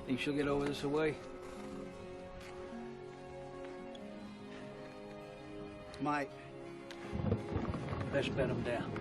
Think she'll get over this away? Might. Best bet him down.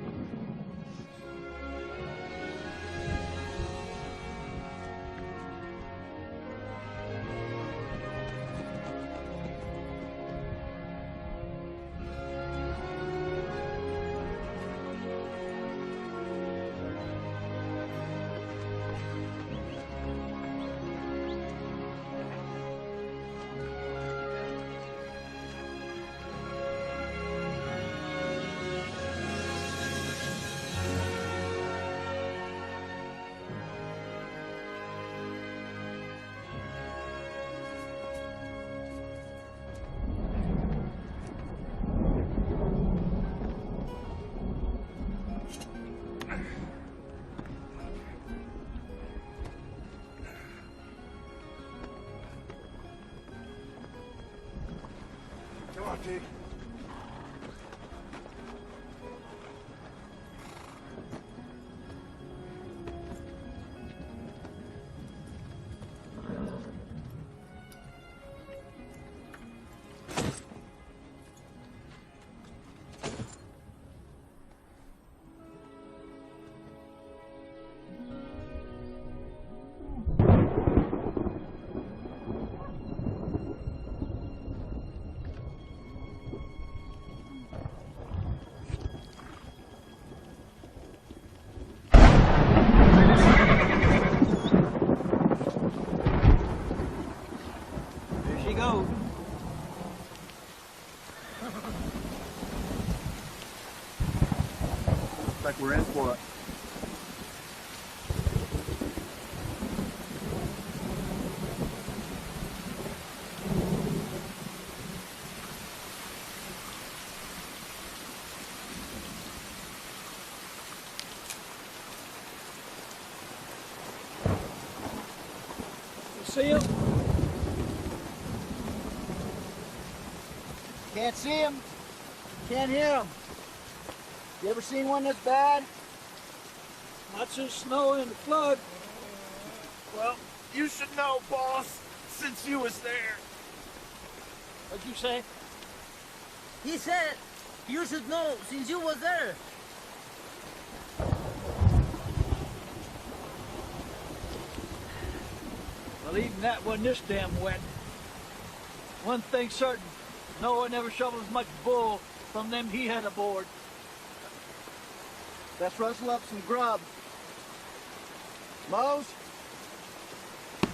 Come on, Jake. Like we're in for it. You see him? Can't see him. Can't hear him. You ever seen one this bad? Not since snow and the flood. Well, you should know, boss, since you was there. What'd you say? He said you should know since you was there. Well, even that wasn't this damn wet. One thing certain, Noah never shoveled as much bull from them he had aboard. Let's rustle up some grub. Mose?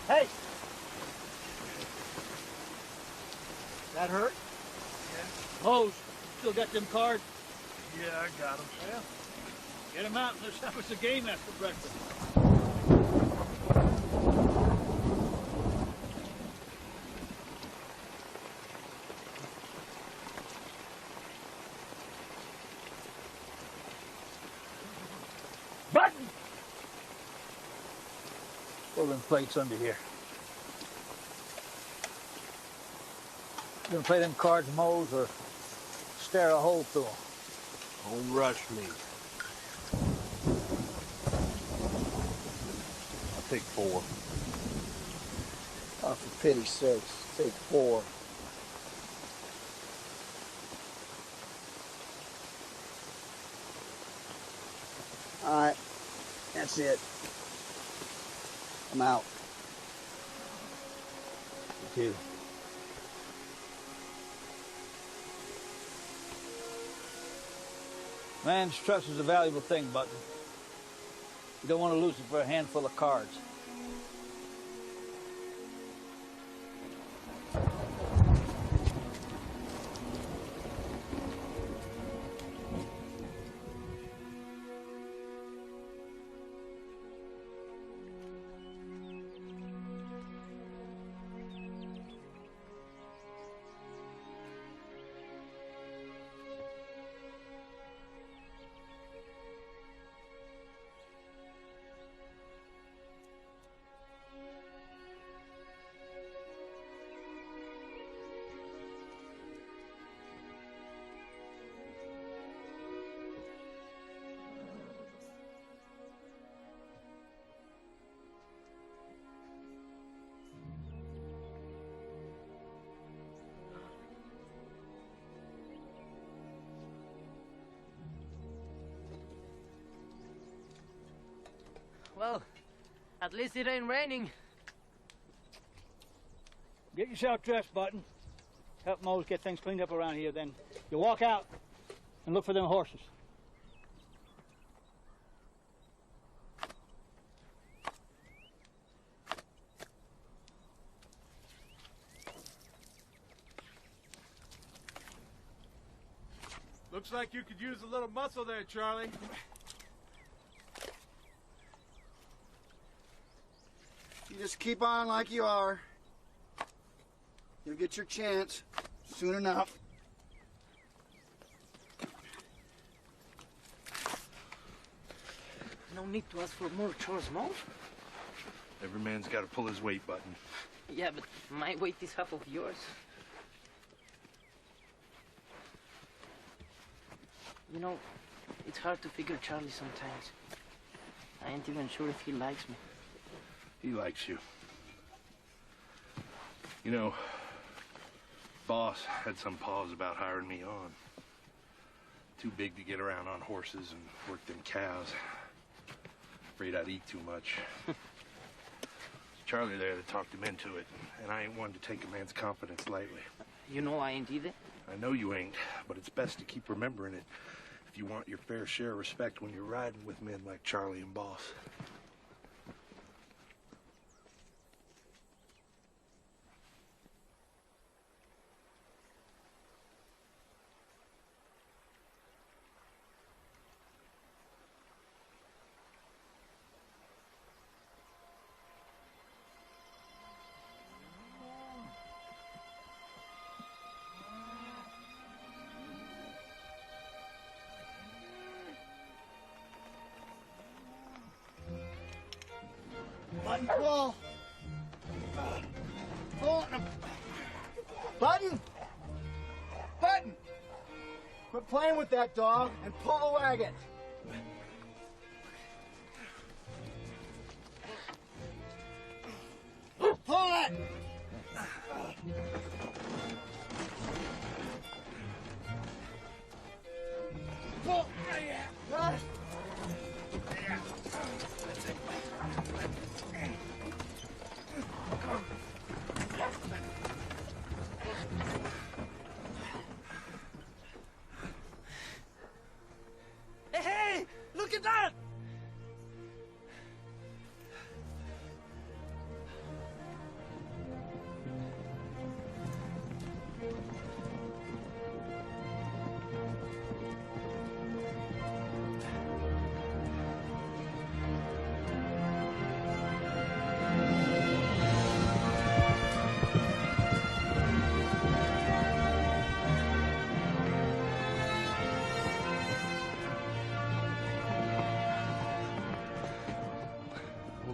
Hey! That hurt? Mose, still got them cards? Yeah, I got him. Well, get them out and let's have us a game after breakfast. Button! Pull them plates under here. You gonna play them cards, Mose, or stare a hole through them? Don't rush me. I'll take 4. Oh, for pity's sakes, take 4. All right, that's it. I'm out. You too. Man's trust is a valuable thing, Button. You don't want to lose it for a handful of cards. Well, at least it ain't raining. Get yourself dressed, Button. Help Mose get things cleaned up around here, then you walk out and look for them horses. Looks like you could use a little muscle there, Charlie. You just keep on like you are. You'll get your chance soon enough. No need to ask for more chores, Mom. Every man's got to pull his weight, Button. Yeah, but my weight is half of yours. You know, it's hard to figure Charlie sometimes. I ain't even sure if he likes me. He likes you. You know, Boss had some pause about hiring me on. Too big to get around on horses and work them cows. Afraid I'd eat too much. Charlie there that talked him into it, and I ain't one to take a man's confidence lightly. You know I ain't either. I know you ain't, but it's best to keep remembering it if you want your fair share of respect when you're riding with men like Charlie and Boss. Button, pull. Pull. Button! Button! Quit playing with that dog and pull the wagon. Pull it! Pull! Yeah. Hey, look at that!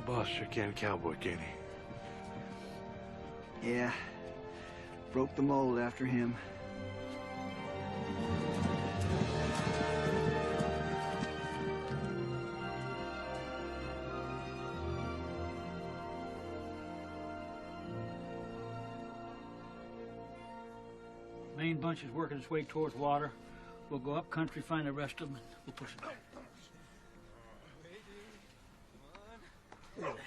Boss sure can a cowboy, can't he? Yeah. Broke the mold after him. Main bunch is working its way towards water. We'll go up country, find the rest of them, and we'll push it up. Look at that.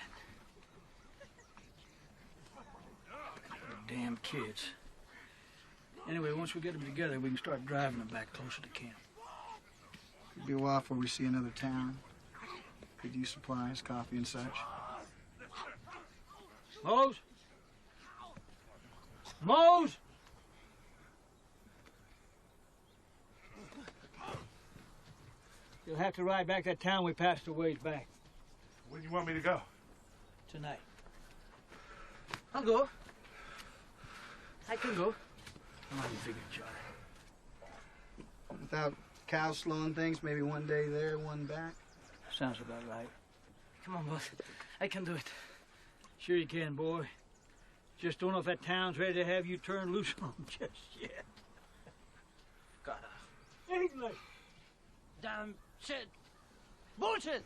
Damn kids. Anyway, once we get them together, we can start driving them back closer to camp. It'll be a while before we see another town. Could use supplies, coffee and such. Mose? Mose! You'll have to ride back that town we passed a ways back. When do you want me to go? Tonight. I'll go. I can go. How long you figured, Charlie? Without cows slowing things, maybe one day there, one back. Sounds about right. Come on, boss. I can do it. Sure you can, boy. Just don't know if that town's ready to have you turned loose on them just yet. Gotta. English! Damn shit. Bullshit!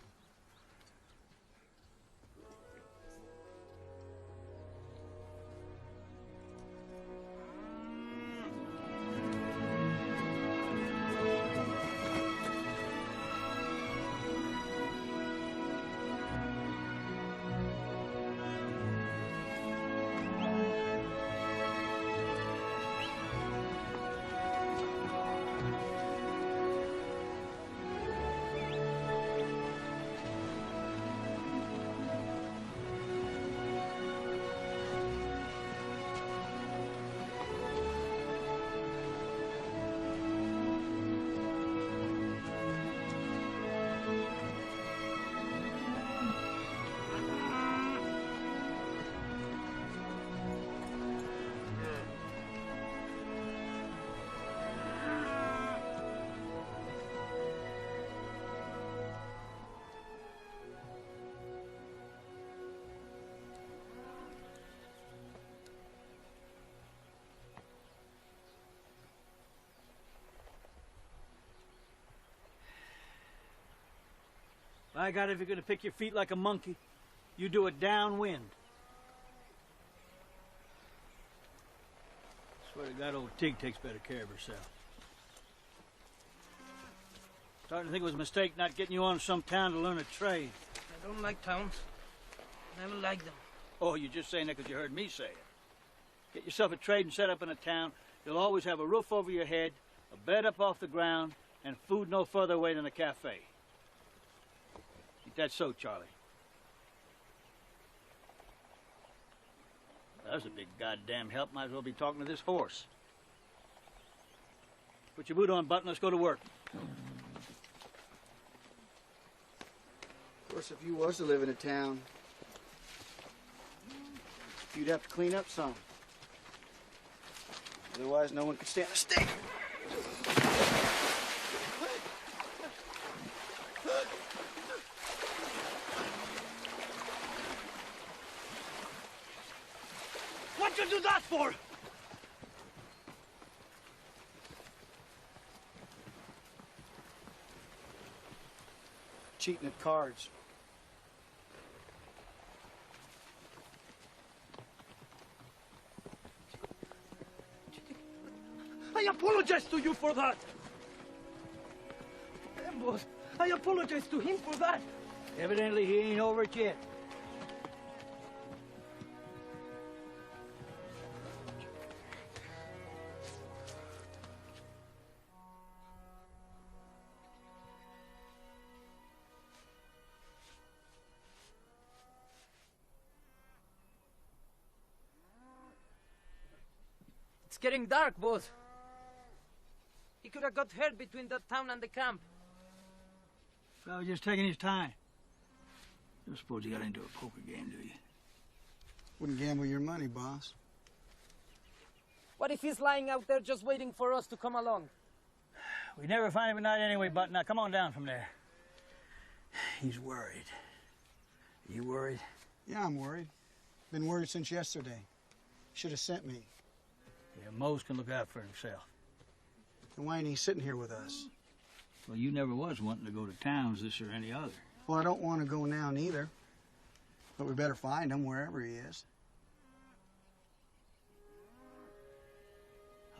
By God, if you're gonna pick your feet like a monkey, you do it downwind. Swear to God, old Tig takes better care of herself. Starting to think it was a mistake not getting you on to some town to learn a trade. I don't like towns. Never like them. Oh, you're just saying that because you heard me say it. Get yourself a trade and set up in a town. You'll always have a roof over your head, a bed up off the ground, and food no further away than a cafe. Ain't that so, Charlie? That was a big goddamn help. Might as well be talking to this horse. Put your boot on, Button. Let's go to work. Of course, if you was to live in a town, you'd have to clean up some. Otherwise, no one could stand a stick. What'd you do that for? Cheating at cards. I apologize to you for that. Boss, I apologize to him for that. Evidently, he ain't over it yet. It's getting dark, boss. He could have got hurt between that town and the camp. I was just taking his time. I don't suppose you got into a poker game, do you? Wouldn't gamble your money, boss. What if he's lying out there just waiting for us to come along? We never find him at night anyway, Button. Now, come on down from there. He's worried. Are you worried? Yeah, I'm worried. Been worried since yesterday. Should have sent me. Yeah, Mose can look out for himself. And why ain't he sitting here with us? Well, you never was wanting to go to towns, this or any other. Well, I don't want to go now neither. But we better find him wherever he is.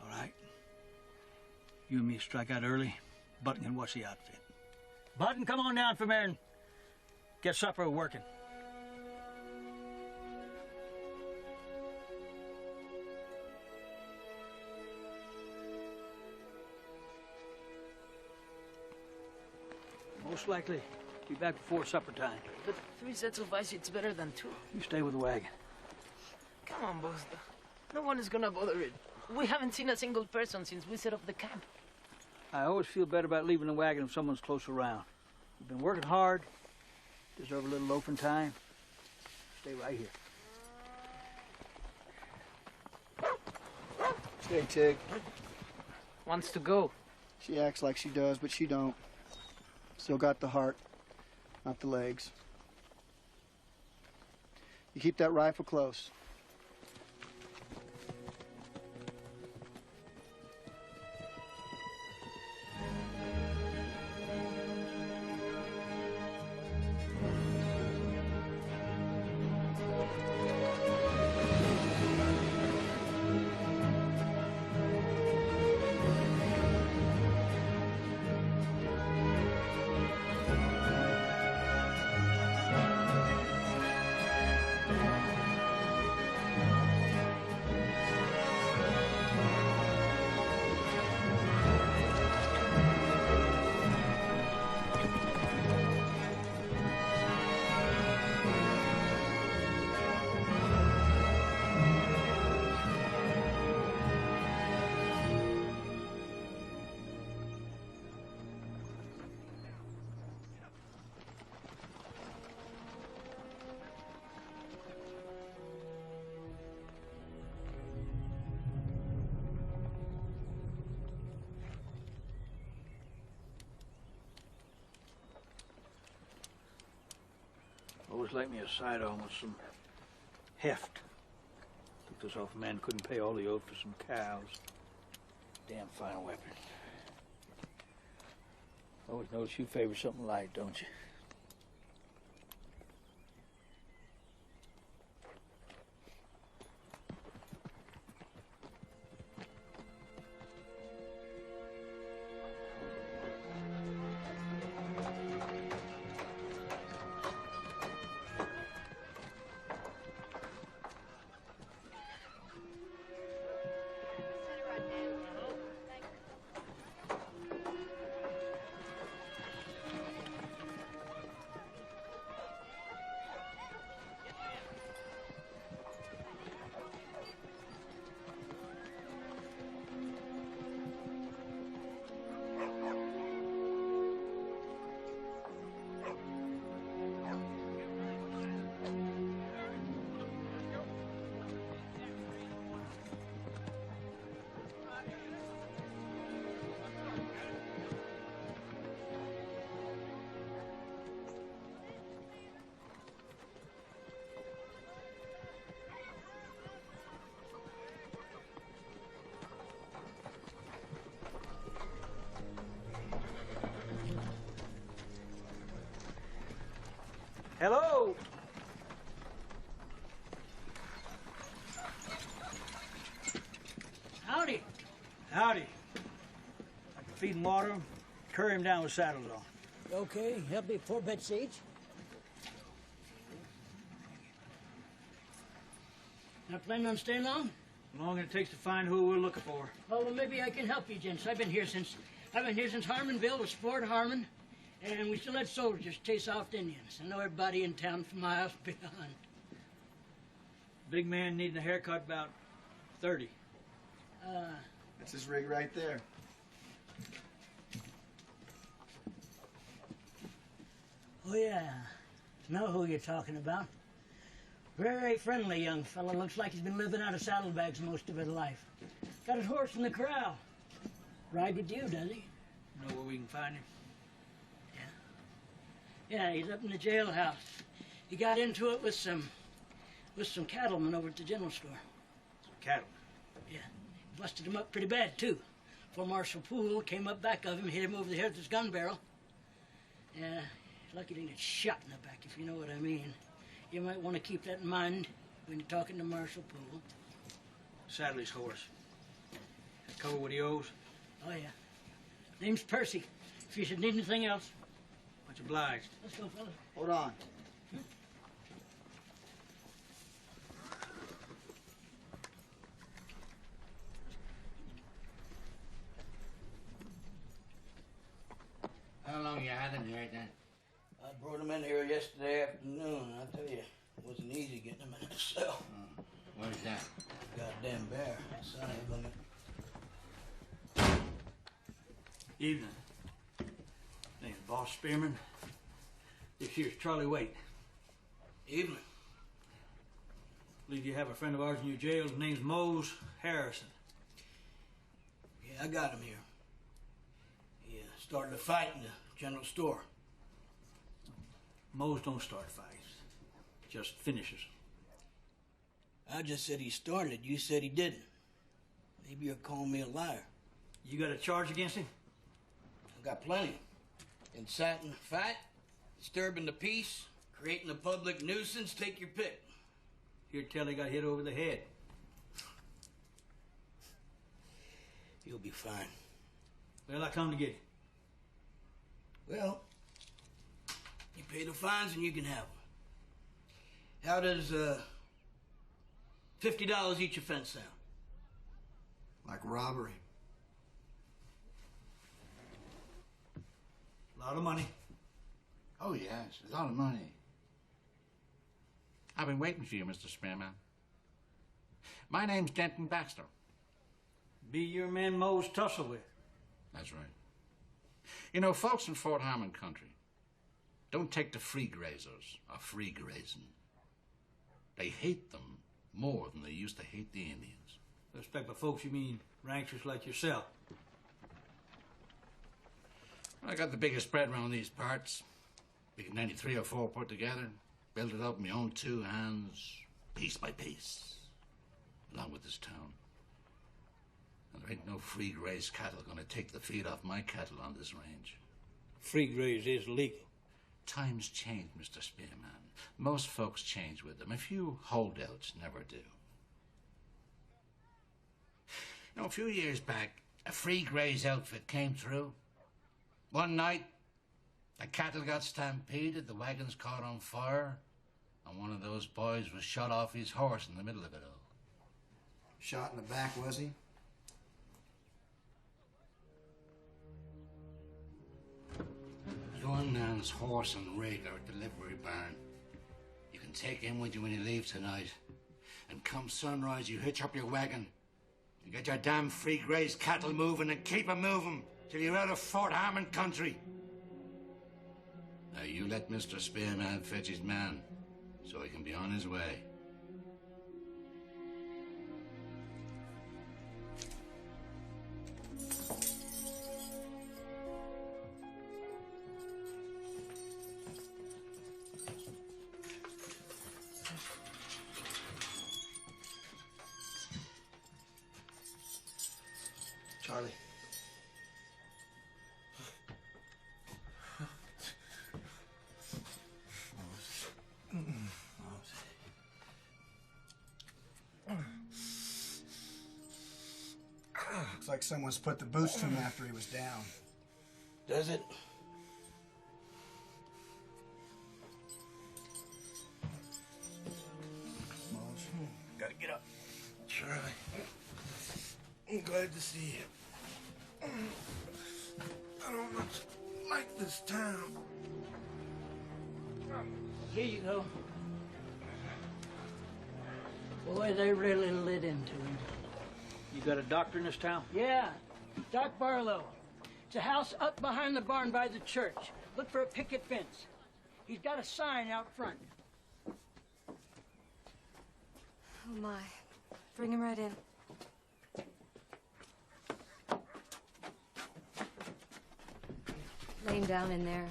All right. You and me strike out early. Button can watch the outfit. Button, come on down from there and get supper working. Most likely be back before supper time. But 3 sets of ice, it's better than 2. You stay with the wagon. Come on, boss. No one is gonna bother it. We haven't seen a single person since we set up the camp. I always feel better about leaving the wagon if someone's close around. You've been working hard. Deserve a little loafing time. Stay right here. Stay, Tig. Wants to go. She acts like she does, but she don't. Still got the heart, not the legs. You keep that rifle close. Always like me a sidearm with some heft. Took this off a man who couldn't pay all the oath for some cows. Damn fine weapon. Always notice you favor something light, don't you? Hello. Howdy. Howdy. I can feed and water him, curry him down with saddles on. Okay, help me 4-bed siege. Not planning on staying long? How long it takes to find who we're looking for. Well, maybe I can help you, gents. I've been here since Harmonville was Fort Harmon, and we still had soldiers chase off the Indians. I know everybody in town for miles beyond. Big man needing a haircut about 30. That's his rig right there. Oh, yeah. Know who you're talking about. Very friendly young fella. Looks like he's been living out of saddlebags most of his life. Got his horse in the corral. Ride with you, does he? Know where we can find him? Yeah, he's up in the jailhouse. He got into it with some cattlemen over at the general store. Cattle. Yeah, busted him up pretty bad, too. Before Marshal Poole came up back of him, hit him over the head with his gun barrel. Yeah, lucky he didn't get shot in the back, if you know what I mean. You might want to keep that in mind when you're talking to Marshal Poole. Saddle his horse. Cover what he owes. Oh, yeah. Name's Percy. If you should need anything else. Much obliged. Let's go, fellas. Hold on. How long you had him here then? I brought him in here yesterday afternoon. I tell you, it wasn't easy getting him in his cell. Where's that? Goddamn bear. Son of a... Evening. Name's Boss Spearman. This here's Charlie Waite. Evening. Believe you have a friend of ours in your jail. His name's Mose Harrison. Yeah, I got him here. He started a fight in the general store. Mose don't start fights. Just finishes. I just said he started. You said he didn't. Maybe you're calling me a liar. You got a charge against him? I got plenty. Inciting a fight, disturbing the peace, creating a public nuisance, take your pick. Here tell he got hit over the head. You'll be fine. Well, I come to get you. Well, you pay the fines and you can have them. How does $50 each offense sound? Like robbery. A lot of money. Oh, yes, a lot of money. I've been waiting for you, Mr. Spearman. My name's Denton Baxter. Be your man Mose tussle with. That's right. You know, folks in Fort Harmon country don't take to free grazers or free grazing. They hate them more than they used to hate the Indians. Respect by folks, you mean ranchers like yourself. I got the biggest spread around these parts. We can any 3 or 4 put together, build it up in my own 2 hands, piece by piece, along with this town. And there ain't no free grazed cattle gonna take the feed off my cattle on this range. Free graze is legal. Times change, Mr. Spearman. Most folks change with them. A few holdouts never do. You know, a few years back, a free graze outfit came through. One night, the cattle got stampeded, the wagons caught on fire, and one of those boys was shot off his horse in the middle of it all. Shot in the back, was he? Your man's horse and rig are at the livery barn. You can take him with you when you leave tonight. And come sunrise, you hitch up your wagon. You get your damn free grazed cattle moving and keep 'em moving till you're out of Fort Harmon country. Now you let Mr. Spearman fetch his man so he can be on his way. Charlie. like someone's put the boots to him after he was down. Does it? Gotta get up. Charlie, I'm glad to see you. I don't much like this town. Here you go. Boy, they really lit into him. You got a doctor in this town? Yeah, Doc Barlow. It's a house up behind the barn by the church. Look for a picket fence. He's got a sign out front. Oh, my. Bring him right in. Lay him down in there.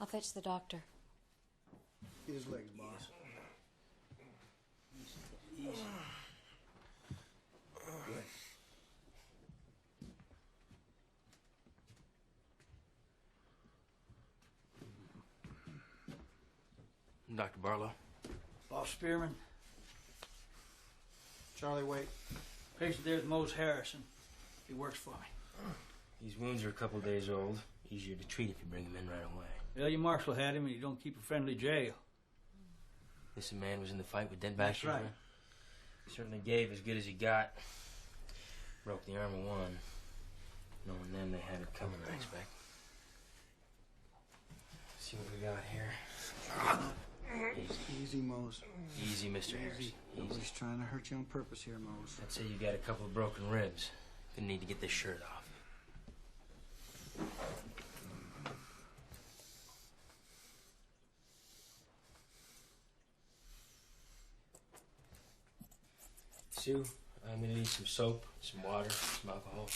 I'll fetch the doctor. Get his legs, boss. Easy. Dr. Barlow. Boss Spearman, Charlie, wait. patient there's Mose Harrison. He works for me. These wounds are a couple days old. Easier to treat if you bring him in right away. Well, your marshal had him and you don't keep a friendly jail. This man was in the fight with dead That's Baxter's right. men? He certainly gave as good as he got. Broke the arm of one. Knowing them, they had it coming, I expect. See what we got here. Easy, Mose. Easy, Mr. Harris. Easy. Nobody's trying to hurt you on purpose here, Mose. I'd say you got a couple of broken ribs. Gonna need to get this shirt off. Sue, I'm gonna need some soap, some water, some alcohol.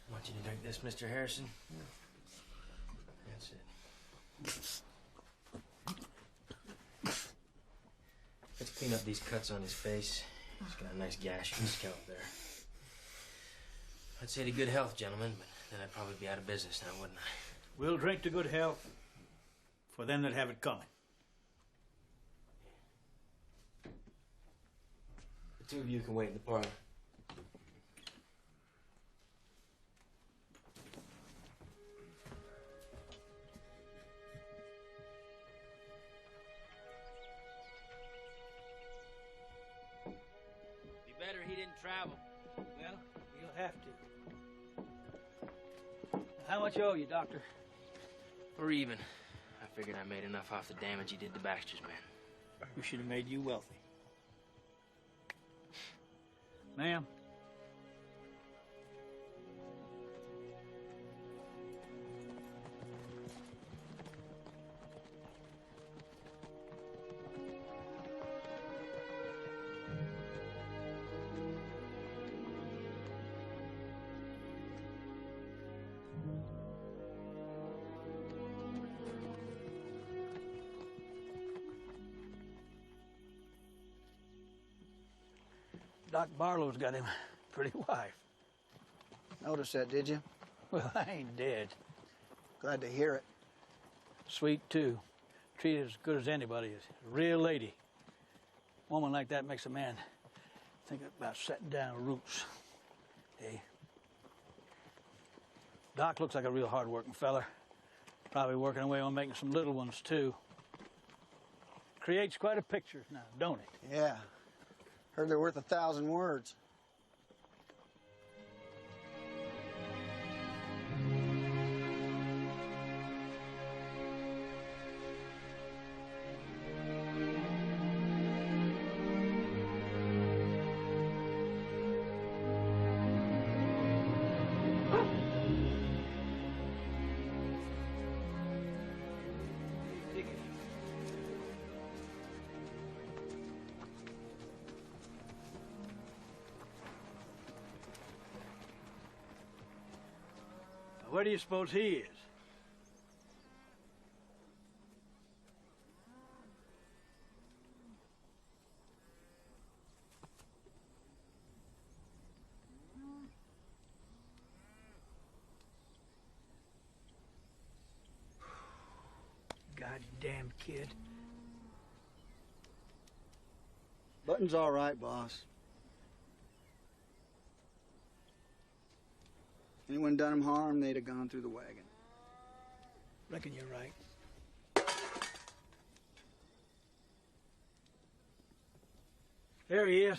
I want you to drink this, Mr. Harrison. That's it. Let's clean up these cuts on his face. He's got a nice gash in his scalp there. I'd say to good health, gentlemen, but then I'd probably be out of business now, wouldn't I? We'll drink to good health for them that have it coming. The two of you can wait in the parlor. Be better he didn't travel. Well, you'll have to. How much owe you, Doctor? We're even. I figured I made enough off the damage he did to Baxter's men. We should have made you wealthy. Ma'am. Doc Barlow's got him a pretty wife. Notice that, did you? Well, I ain't dead. Glad to hear it. Sweet, too. Treated as good as anybody is. A real lady. A woman like that makes a man think about setting down roots. Hey? Doc looks like a real hard-working feller. Probably working away on making some little ones, too. Creates quite a picture now, don't it? Yeah. Heard they're worth 1,000 words. Where do you suppose he is? Goddamn kid. Button's all right, boss. Anyone done him harm, they'd have gone through the wagon. Reckon you're right. There he is.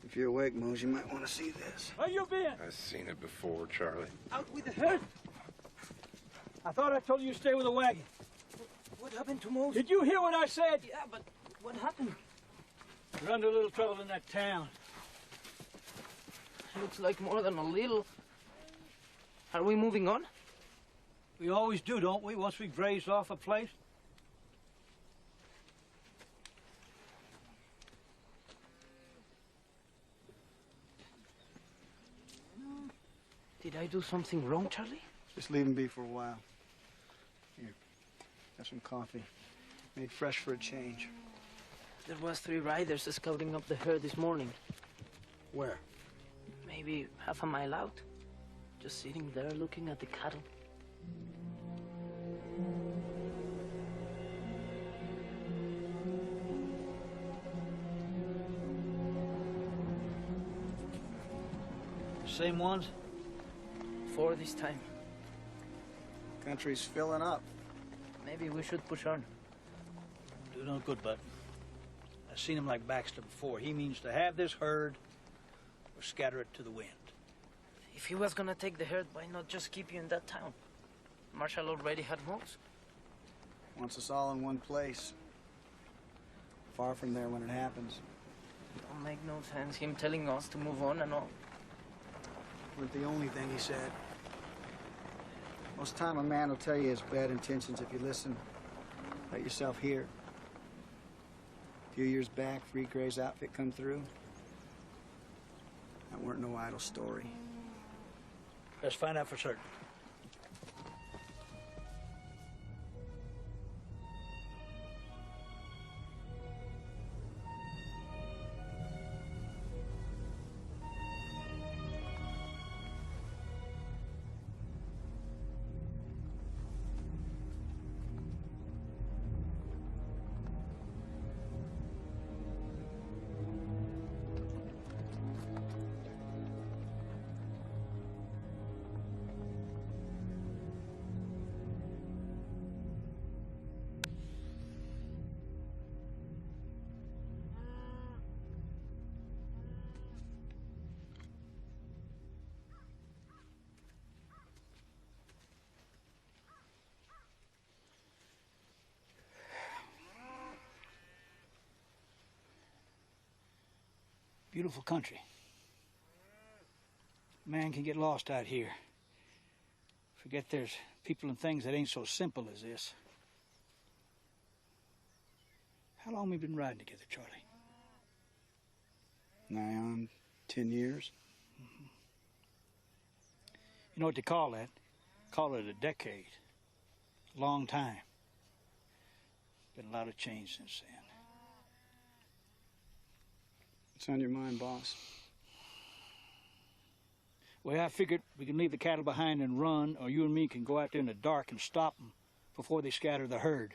If you're awake, Mose, you might want to see this. Where you been? I've seen it before, Charlie. Out with the herd. I thought I told you to stay with the wagon. What happened to Mose? Did you hear what I said? Yeah, but what happened? We're under a little trouble in that town. Looks like more than a little. Are we moving on? We always do, don't we, once we graze off a place? Did I do something wrong, Charlie? Just leave him be for a while. Here, have some coffee. Made fresh for a change. There was 3 riders scouting up the herd this morning. Where? Maybe half a mile out. Just sitting there looking at the cattle. Same ones? 4 this time. Country's filling up. Maybe we should push on. Do no good, Button. I've seen him like Baxter before. He means to have this herd or scatter it to the wind. If he was gonna take the herd, why not just keep you in that town? Marshall already had Mose. Wants us all in one place. Far from there when it happens. Don't make no sense, him telling us to move on and all. Wasn't the only thing he said. Most time a man will tell you his bad intentions if you listen. Let yourself hear. A few years back, Free Gray's outfit come through. That weren't no idle story. Let's find out for certain. Beautiful country. Man can get lost out here. Forget there's people and things that ain't so simple as this. How long we been riding together, Charlie? Nigh on 10 years. Mm-hmm. You know what they call that? Call it a decade. Long time. Been a lot of change since then. What's on your mind, boss? Well, I figured we can leave the cattle behind and run, or you and me can go out there in the dark and stop them before they scatter the herd.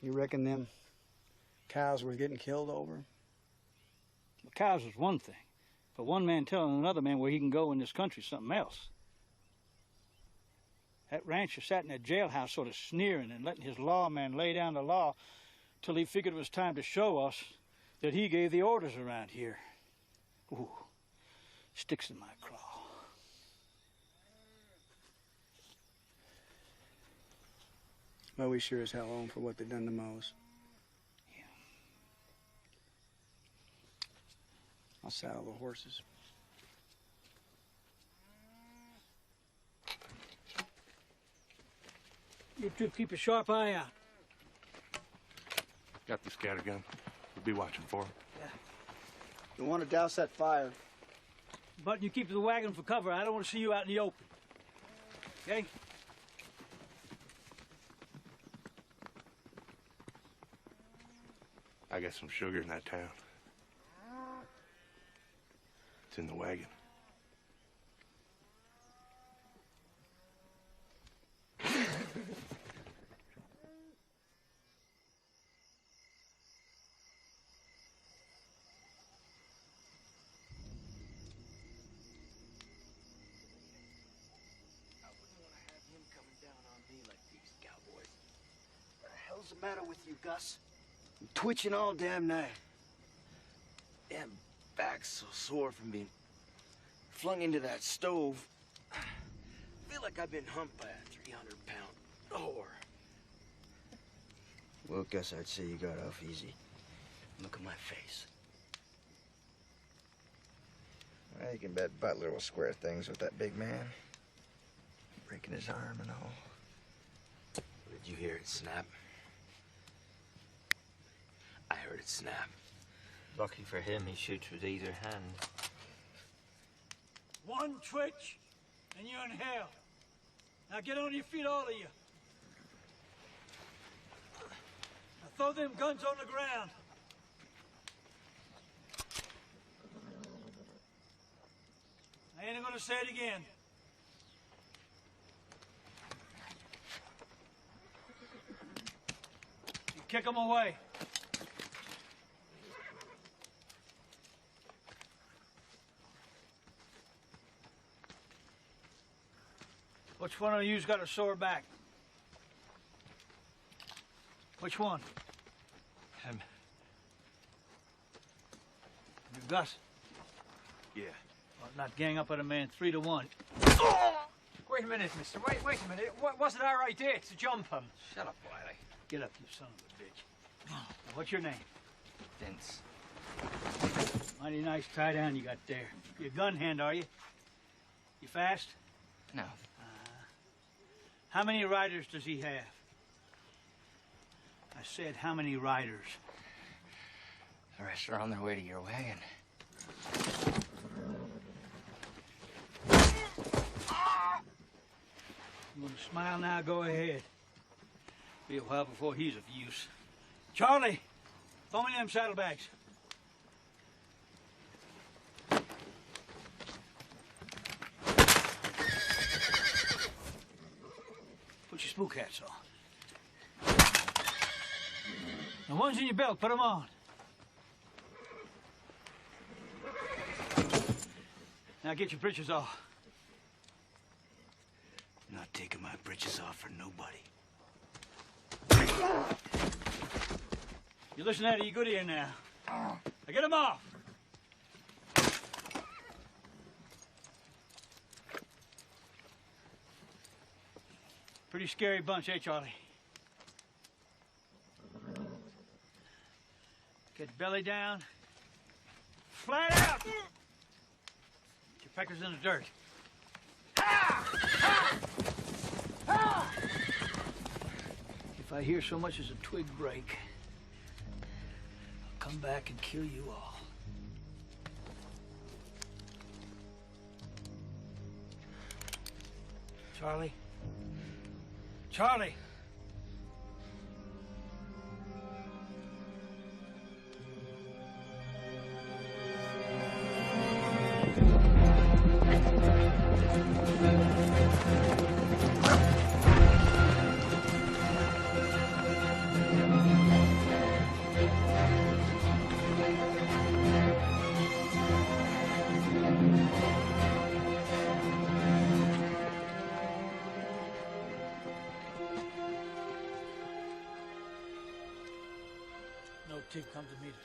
You reckon them cows were getting killed over? The cows is one thing, but one man telling another man where he can go in this country is something else. That rancher sat in that jailhouse sort of sneering and letting his lawman lay down the law till he figured it was time to show us that he gave the orders around here. Ooh, sticks in my craw. Well, we sure as hell owe 'em for what they done to Mose. Yeah. I'll saddle the horses. You two keep a sharp eye out. Got the scatter gun. We'll be watching for him. You want to douse that fire? But you keep the wagon for cover. I don't want to see you out in the open. Okay? I got some sugar in that town. It's in the wagon. hell's the matter with you, Gus? I'm twitching all damn night. Damn back's so sore from being flung into that stove. I feel like I've been humped by a 300-pound whore. Well, Gus, I'd say you got off easy. Look at my face. Well, you can bet Butler will square things with that big man. Breaking his arm and all. Did you hear it snap? I heard it snap. Lucky for him, he shoots with either hand. One twitch, and you're in hell. Now get on your feet, all of you. Now throw them guns on the ground. I ain't gonna say it again. You kick them away. Which one of you's got a sore back? Which one? Him. You, Gus? Yeah. Well, not gang up on a man 3 to 1. Wait a minute, mister. Wait a minute. Was it our idea to jump him? Shut up, Wiley. Get up, you son of a bitch. Now, what's your name? Vince. Mighty nice tie down you got there. You a gun hand, are you? You fast? No. How many riders does he have? I said, how many riders? The rest are on their way to your wagon. You want to smile now? Go ahead. Be a while before he's of use. Charlie, throw me them saddlebags. Put your spook hats on. The ones in your belt, put them on. Now get your breeches off. I'm not taking my breeches off for nobody. You listen at it, you good here now. Now get them off. Pretty scary bunch, eh, Charlie? Get belly down. Flat out! Get your peckers in the dirt. If I hear so much as a twig break, I'll come back and kill you all. Charlie? Charlie! No Tig come to meet us.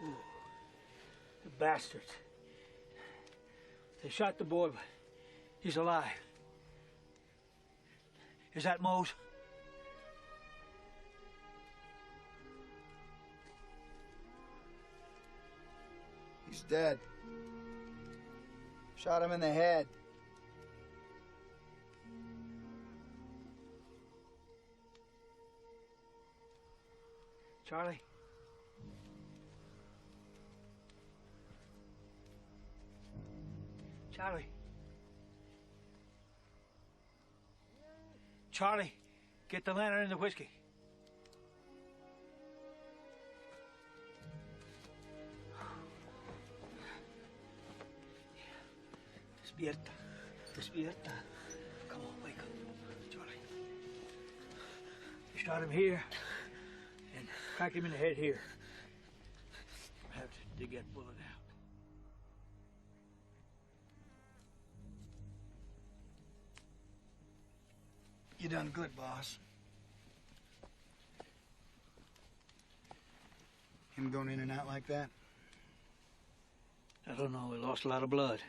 Ooh, the bastards. They shot the boy, but he's alive. Is that Mose? He's dead. Shot him in the head. Charlie? Charlie? Charlie, get the lantern and the whiskey. Despierta. Despierta. Come on, wake up. Charlie. Shot him here and cracked him in the head here. I have to dig that bullet out. You done good, boss. Him going in and out like that? I don't know. He lost a lot of blood.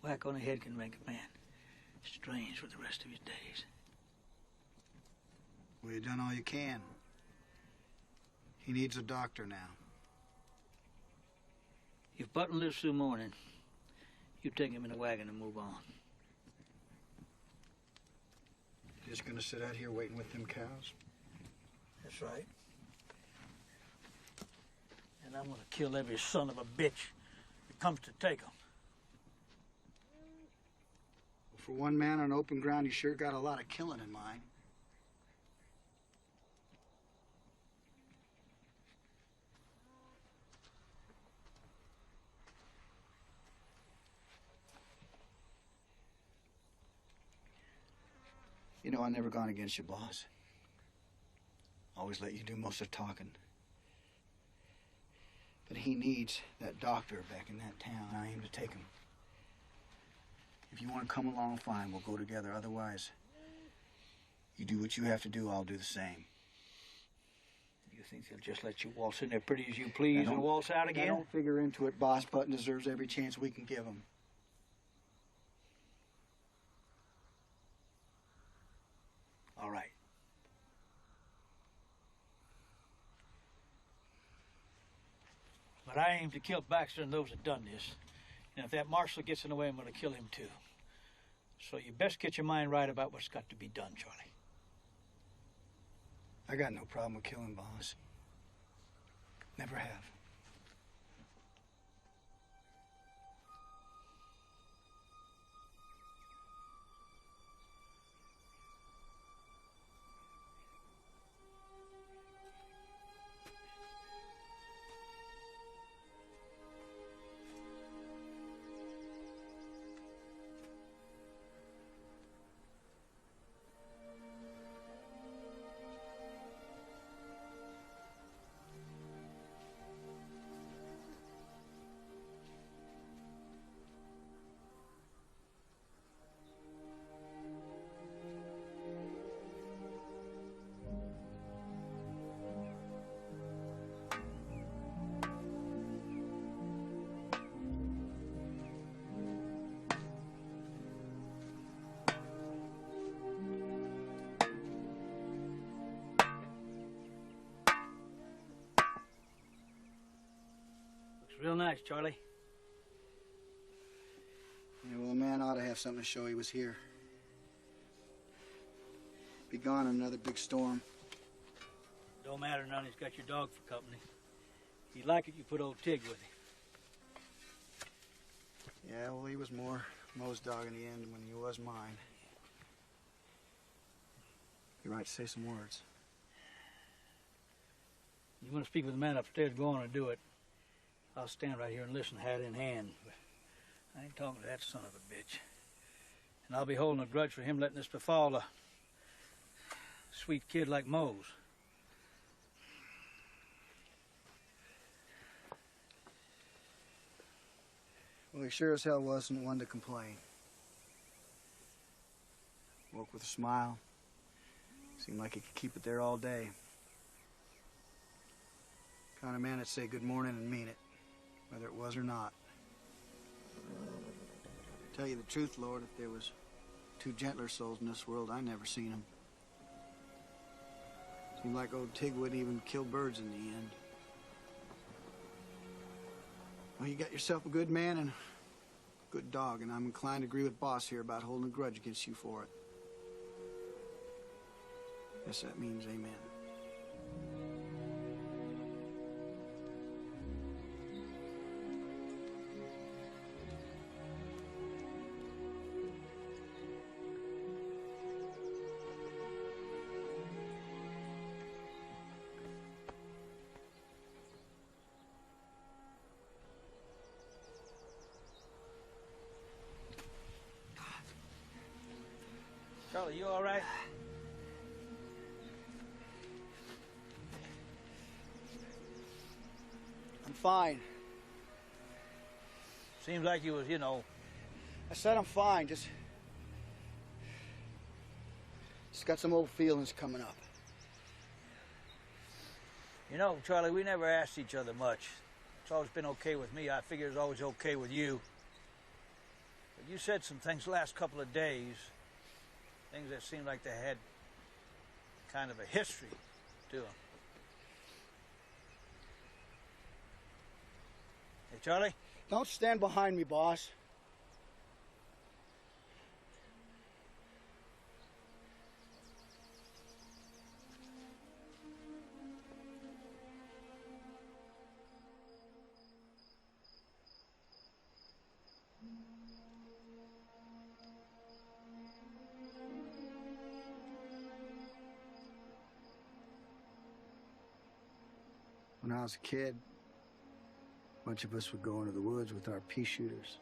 Whack on the head can make a man strange for the rest of his days. Well, you done all you can. He needs a doctor now. If Button lives through morning, you take him in a wagon and move on. Just gonna sit out here waiting with them cows? That's right. And I'm gonna kill every son of a bitch that comes to take them. For one man on open ground, you sure got a lot of killing in mind. You know, I've never gone against you, boss. Always let you do most of the talking. But he needs that doctor back in that town. I aim to take him. If you want to come along, fine, we'll go together. Otherwise, you do what you have to do, I'll do the same. You think they'll just let you waltz in there pretty as you please and waltz out again? I don't figure into it, boss. Button deserves every chance we can give him. All right. But I aim to kill Baxter and those that done this. And if that marshal gets in the way, I'm going to kill him too. So you best get your mind right about what's got to be done, Charlie. I got no problem with killing, boss. Never have. Real nice, Charlie. Yeah, well, a man ought to have something to show he was here. Be gone in another big storm. Don't matter none, he's got your dog for company. If you like it, you put old Tig with him. Yeah, well, he was more Mo's dog in the end when he was mine. You're right to say some words. You want to speak with the man upstairs, go on and do it. I'll stand right here and listen, hat in hand. But I ain't talking to that son of a bitch. And I'll be holding a grudge for him letting this befall a sweet kid like Mose. Well, he sure as hell wasn't one to complain. Woke with a smile. Seemed like he could keep it there all day. Kind of man that'd say good morning and mean it, whether it was or not. Tell you the truth, Lord, if there was two gentler souls in this world, I never seen them. Seemed like old Tig wouldn't even kill birds in the end. Well, you got yourself a good man and a good dog, and I'm inclined to agree with Boss here about holding a grudge against you for it. Guess that means amen. Charlie, you all right? fine. Seems like you was, you know. I said I'm fine, just got some old feelings coming up. You know, Charlie, we never asked each other much. It's always been okay with me. I figure it's always okay with you. But you said some things the last couple of days, things that seemed like they had kind of a history to them. Hey, Charlie? Don't stand behind me, boss. When I was a kid, a bunch of us would go into the woods with our pea shooters.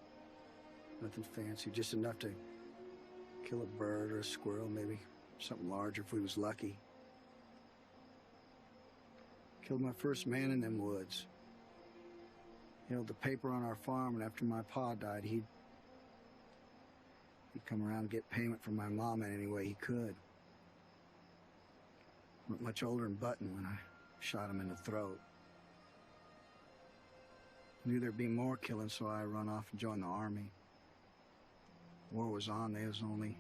Nothing fancy, just enough to kill a bird or a squirrel, maybe something larger if we was lucky. Killed my first man in them woods. He held the paper on our farm, and after my pa died, he'd come around and get payment from my mom in any way he could. Not much older than Button when I shot him in the throat. Knew there'd be more killing, so I run off and joined the army. War was on. They was only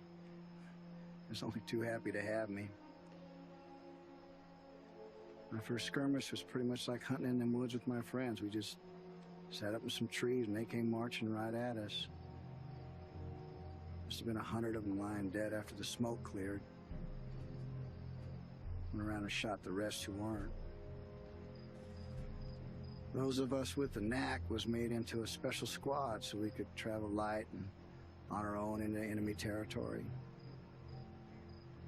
too happy to have me. My first skirmish was pretty much like hunting in them woods with my friends. We just sat up in some trees, and they came marching right at us. Must have been 100 of them lying dead after the smoke cleared. Went around and shot the rest who weren't. Those of us with the knack was made into a special squad so we could travel light and on our own into enemy territory.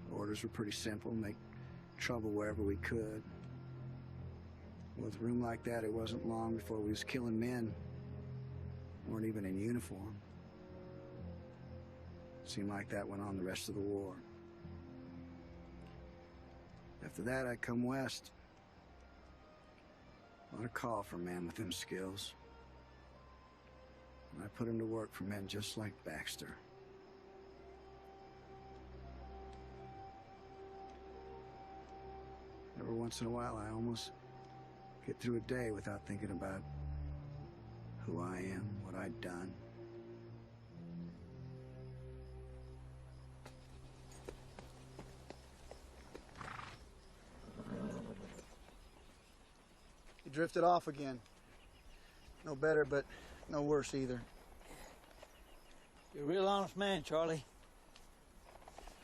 The orders were pretty simple: make trouble wherever we could. With a room like that, it wasn't long before we was killing men. Weren't even in uniform. Seemed like that went on the rest of the war. After that, I come west. What a call for a man with them skills. And I put him to work for men just like Baxter. Every once in a while, I almost get through a day without thinking about who I am, what I'd done. You drifted off again. No better, but no worse either. You're a real honest man, Charlie.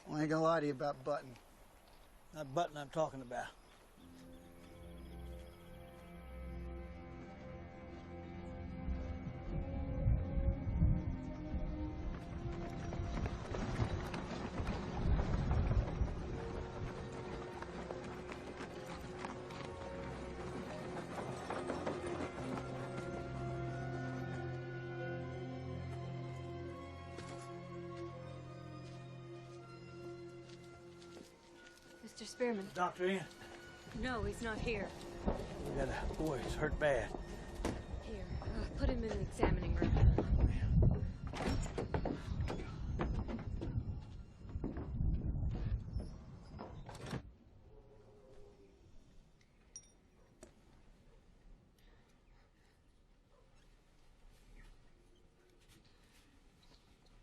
Well, I ain't gonna lie to you about Button. Not Button I'm talking about. Mr. Spearman. Doctor in? No, he's not here. We got a boy who's hurt bad. Here, put him in the examining room.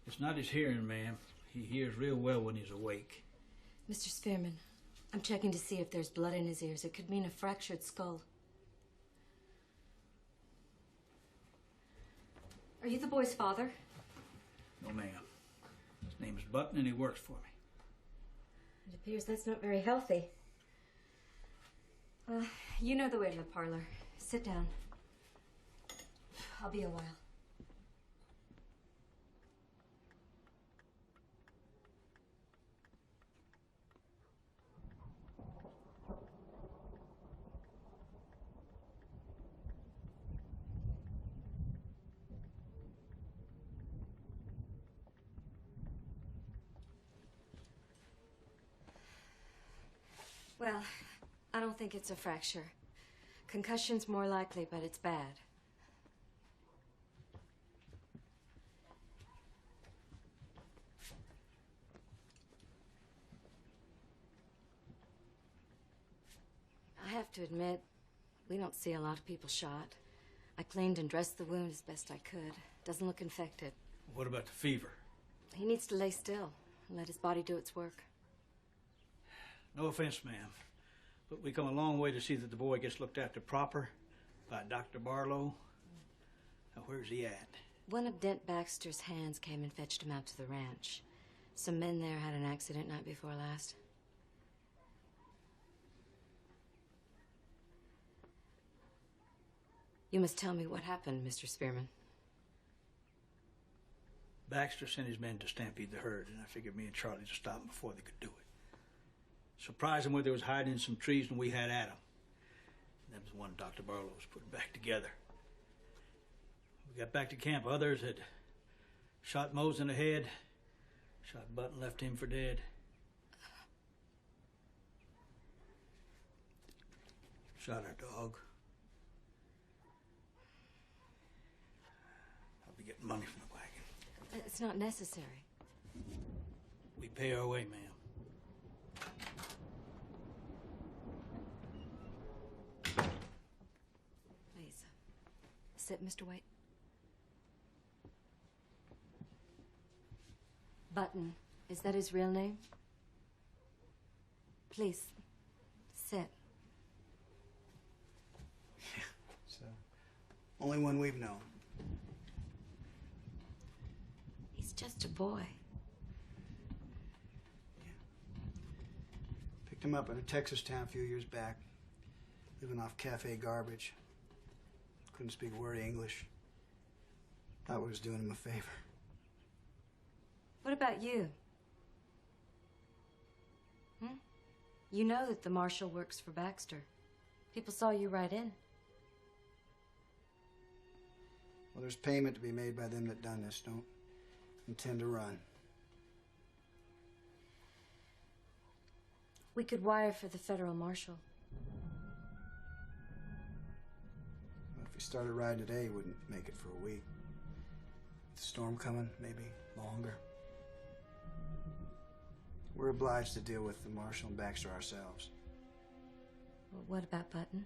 It's not his hearing, ma'am. He hears real well when he's awake. Mr. Spearman, I'm checking to see if there's blood in his ears. It could mean a fractured skull. Are you the boy's father? No, ma'am. His name is Button, and he works for me. It appears that's not very healthy. You know the way to the parlor. Sit down. I'll be a while. Well, I don't think it's a fracture. Concussion's more likely, but it's bad. I have to admit, we don't see a lot of people shot. I cleaned and dressed the wound as best I could. Doesn't look infected. What about the fever? He needs to lay still and let his body do its work. No offense, ma'am, but we come a long way to see that the boy gets looked after proper by Dr. Barlow. Now, where's he at? One of Dent Baxter's hands came and fetched him out to the ranch. Some men there had an accident night before last. You must tell me what happened, Mr. Spearman. Baxter sent his men to stampede the herd, and I figured me and Charlie to stop them before they could do it. Surprised them where they was hiding in some trees, and we had at them. And that was one Dr. Barlow was putting back together. We got back to camp. Others had shot Mose in the head, shot Button, left him for dead. Shot our dog. I'll be getting money from the wagon. It's not necessary. We pay our way, ma'am. Please. Sit, Mr. White. Button. Is that his real name? Please, sit. It's the only one we've known. He's just a boy. Picked him up in a Texas town a few years back, living off cafe garbage. Couldn't speak a word of English. Thought we was doing him a favor. What about you? You know that the marshal works for Baxter. People saw you right in. Well, there's payment to be made by them that done this. Don't intend to run. We could wire for the federal marshal. Well, if we started riding today, we wouldn't make it for a week. With the storm coming, maybe longer. We're obliged to deal with the marshal and Baxter ourselves. Well, what about Button?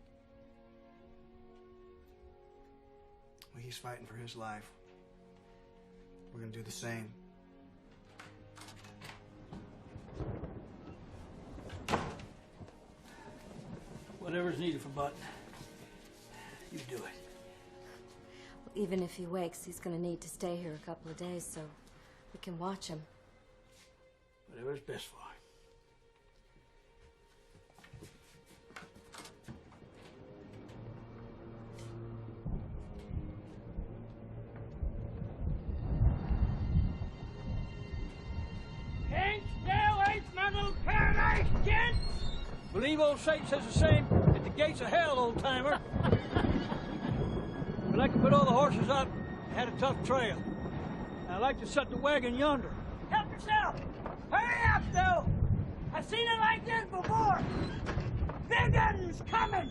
Well, he's fighting for his life. We're gonna do the same. Whatever's needed for Button, you do it. Well, even if he wakes, he's going to need to stay here a couple of days so we can watch him. Whatever's best for him. Ain't stairways, my little paradise, gents! Believe old Satan says the same at the gates of hell, old-timer. We like to put all the horses up and had a tough trail. I like to set the wagon yonder. Help yourself! Hurry up, though! I've seen it like this before! Big un's coming!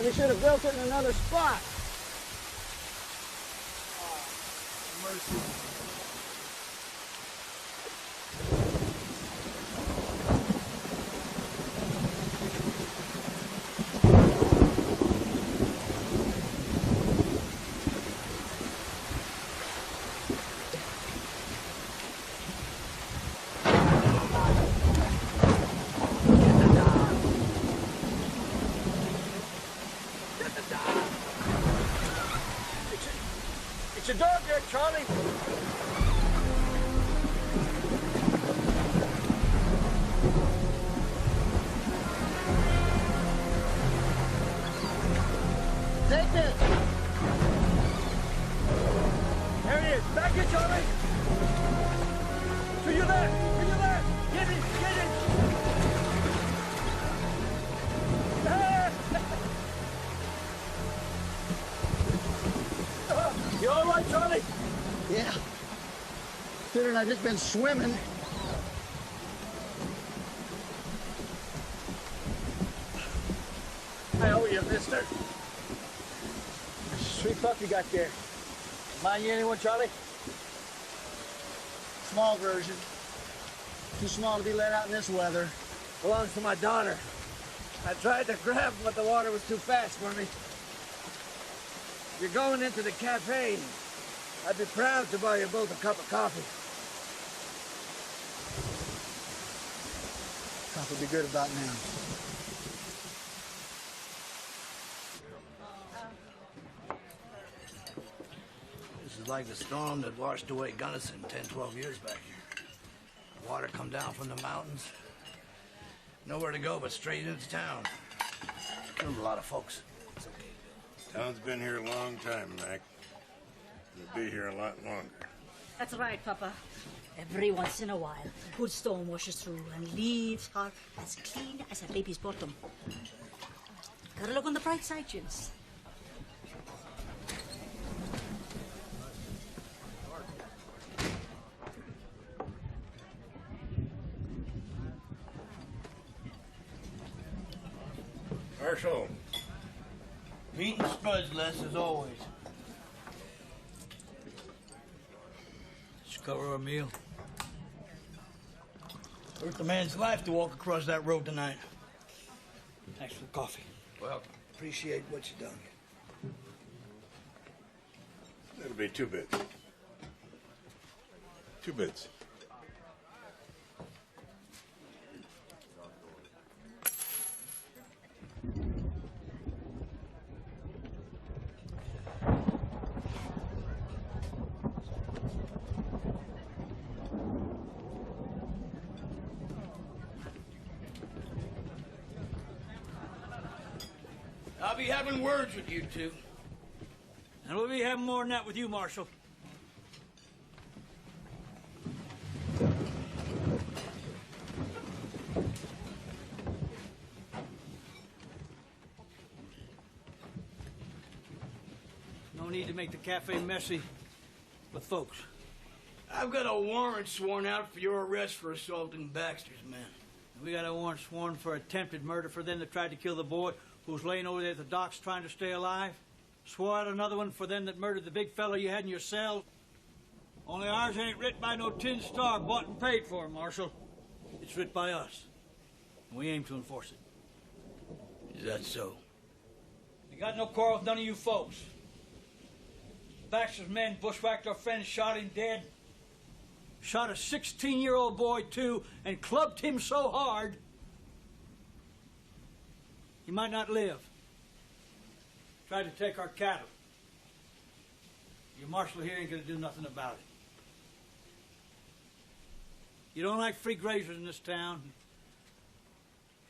Maybe should have built it in another spot. Mercy. It's your dog there, Charlie. Take it. There he is. Back here, Charlie. To your left. To your left. Get it. Get it. You all right, Charlie? Yeah. Considering I've just been swimming. I owe you, mister. Sweet pup you got there. Mind you anyone, Charlie? Small version. Too small to be let out in this weather. Belongs to my daughter. I tried to grab him, but the water was too fast for me. You're going into the cafe. I'd be proud to buy you both a cup of coffee. Coffee will be good about now. This is like the storm that washed away Gunnison 10, 12 years back here. Water come down from the mountains. Nowhere to go but straight into town. Killed a lot of folks. It's okay. Town's been here a long time, Mac. It'll be here a lot longer. That's right, Papa. Every once in a while, a good storm washes through and leaves her as clean as a baby's bottom. Gotta look on the bright side, Jins. Marshal. Meat and spuds, Les, as always. Just cover our meal. Worth a man's life to walk across that road tonight. Thanks for the coffee. Well, appreciate what you done. That'll be 2 bits. 2 bits. I'll be having words with you two. And we'll be having more than that with you, Marshal. No need to make the cafe messy with folks. I've got a warrant sworn out for your arrest for assaulting Baxter's men. We got a warrant sworn for attempted murder for them that tried to kill the boy who's laying over there at the docks trying to stay alive. Swore out another one for them that murdered the big fella you had in your cell. Only ours ain't writ by no tin star bought and paid for, Marshal. It's writ by us. And we aim to enforce it. Is that so? We got no quarrel with none of you folks. Baxter's men bushwhacked our friend, shot him dead. Shot a 16-year-old boy, too, and clubbed him so hard he might not live. Tried to take our cattle. Your marshal here ain't gonna do nothing about it. You don't like free grazers in this town.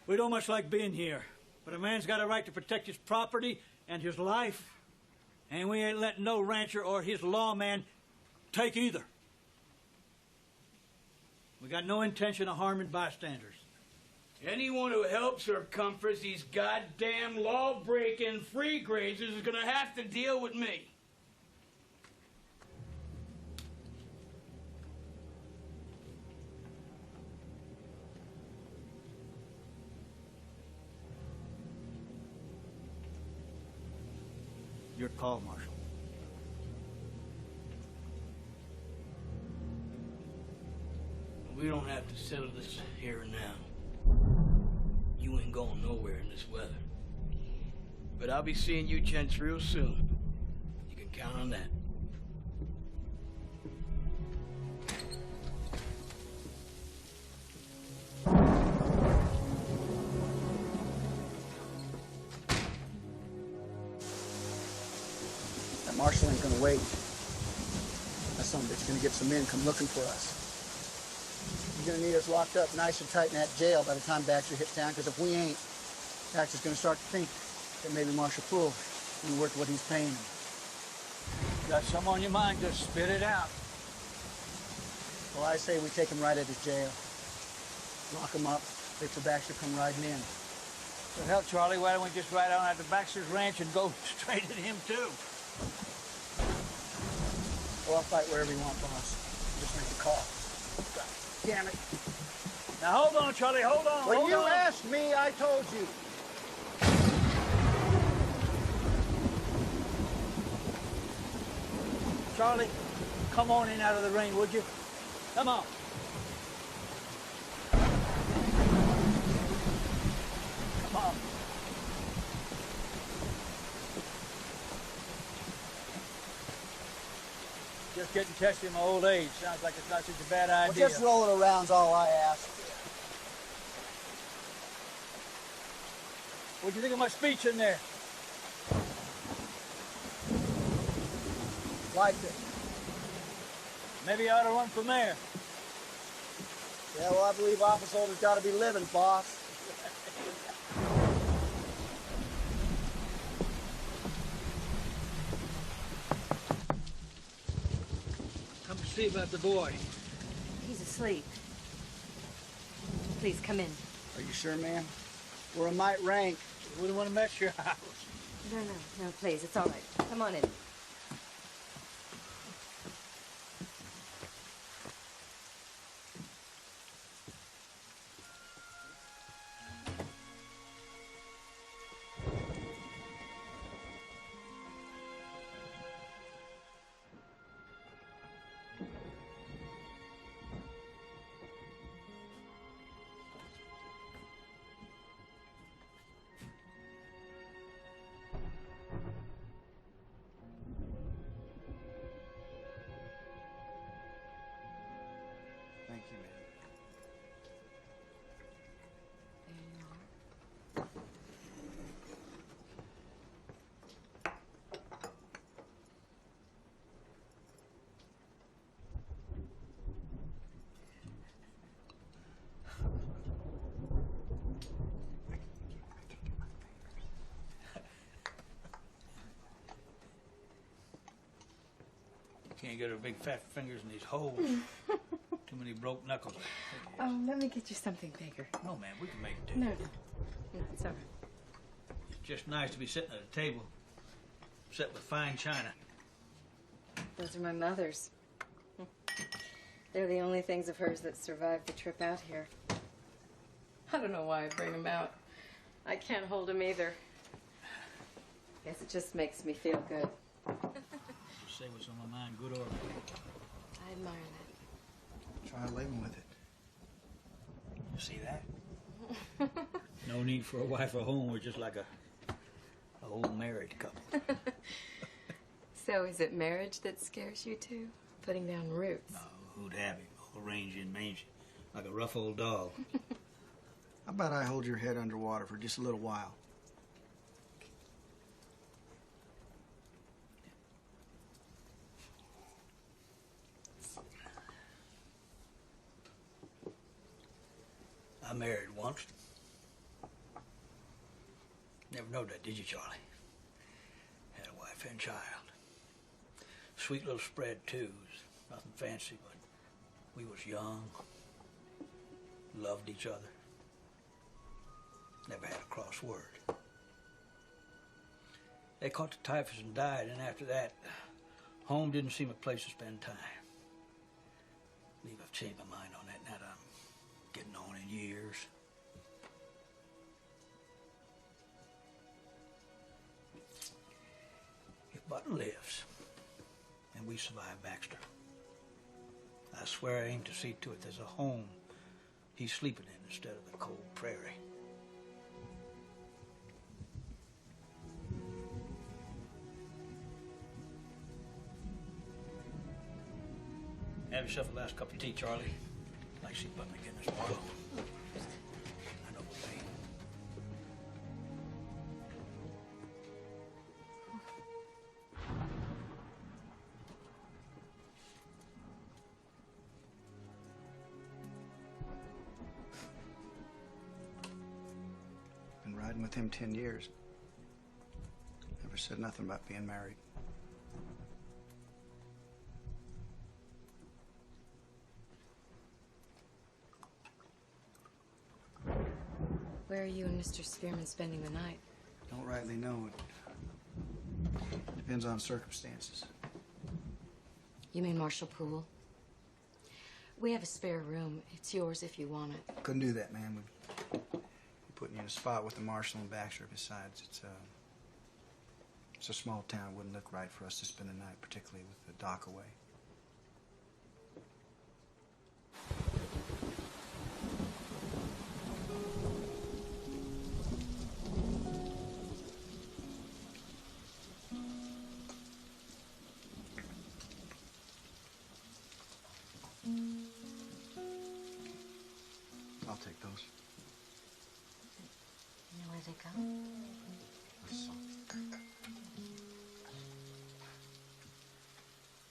We don't much like being here. But a man's got a right to protect his property and his life. And we ain't letting no rancher or his lawman take either. We got no intention of harming bystanders. Anyone who helps or comforts these goddamn law-breaking free grazers is gonna have to deal with me. Your call, Marshal. We don't have to settle this here and now. You ain't going nowhere in this weather. But I'll be seeing you gents real soon. You can count on that. That marshal ain't gonna wait. That son of a bitch gonna get some men come looking for us. He's gonna need us locked up nice and tight in that jail by the time Baxter hits town, because if we ain't, Baxter's gonna start to think that maybe Marshal Poole ain't worth what he's paying him. Got some on your mind, just spit it out. Well, I say we take him right at his jail. Lock him up, wait till Baxter come riding in. So hell, Charlie, why don't we just ride on out to Baxter's ranch and go straight at him, too? Well, I'll fight wherever you want, boss. Just make a call. God damn it. Now, hold on, Charlie, hold on, When hold you on. asked me, I told you. Charlie, come on in out of the rain, would you? Come on. Come on. Just getting tested in my old age. Sounds like it's not such a bad idea. Well, just roll it around's all I ask. What'd you think of my speech in there? Liked it. Maybe I ought to run for mayor. Yeah, well, I believe office holders gotta be living, boss. Come to see about the boy. He's asleep. Please come in. Are you sure, ma'am? We're a mite rank. We wouldn't want to mess your house. No, please, it's all right. Come on in. Thank you, ma'am. Can't get her big fat fingers in these holes. Too many broke knuckles. Oh, let me get you something bigger. No, man, we can make it do. No, it's all right. It's just nice to be sitting at a table, set with fine china. Those are my mother's. They're the only things of hers that survived the trip out here. I don't know why I bring them out. I can't hold them either. Guess it just makes me feel good. Say what's on my mind, good or bad. I admire that. Try living with it. You see that? No need for a wife or home. We're just like a old married couple. So is it marriage that scares you too? Putting down roots? No, who'd have him? All rangy and mangy, like a rough old dog. How about I hold your head underwater for just a little while? I married once. Never knowed that, did you, Charlie? Had a wife and child. Sweet little spread, too. Nothing fancy, but we was young. Loved each other. Never had a cross word. They caught the typhus and died, and after that, home didn't seem a place to spend time. I believe I've changed my mind on that now that I'm getting on in years. Button lives, and we survive Baxter. I swear I aim to see to it there's a home he's sleeping in instead of the cold prairie. Have yourself a last cup of tea, Charlie. I'd like to see Button again this morning. I know what pain. Been riding with him 10 years. Never said nothing about being married. Where are you and Mr. Spearman spending the night? Don't rightly know it. Depends on circumstances. You mean Marshal Poole? We have a spare room. It's yours if you want it. Couldn't do that, man. We're putting you in a spot with the marshal and Baxter. Besides, it's a small town. It wouldn't look right for us to spend the night, particularly with the dock away. I'll take those. You know where they go?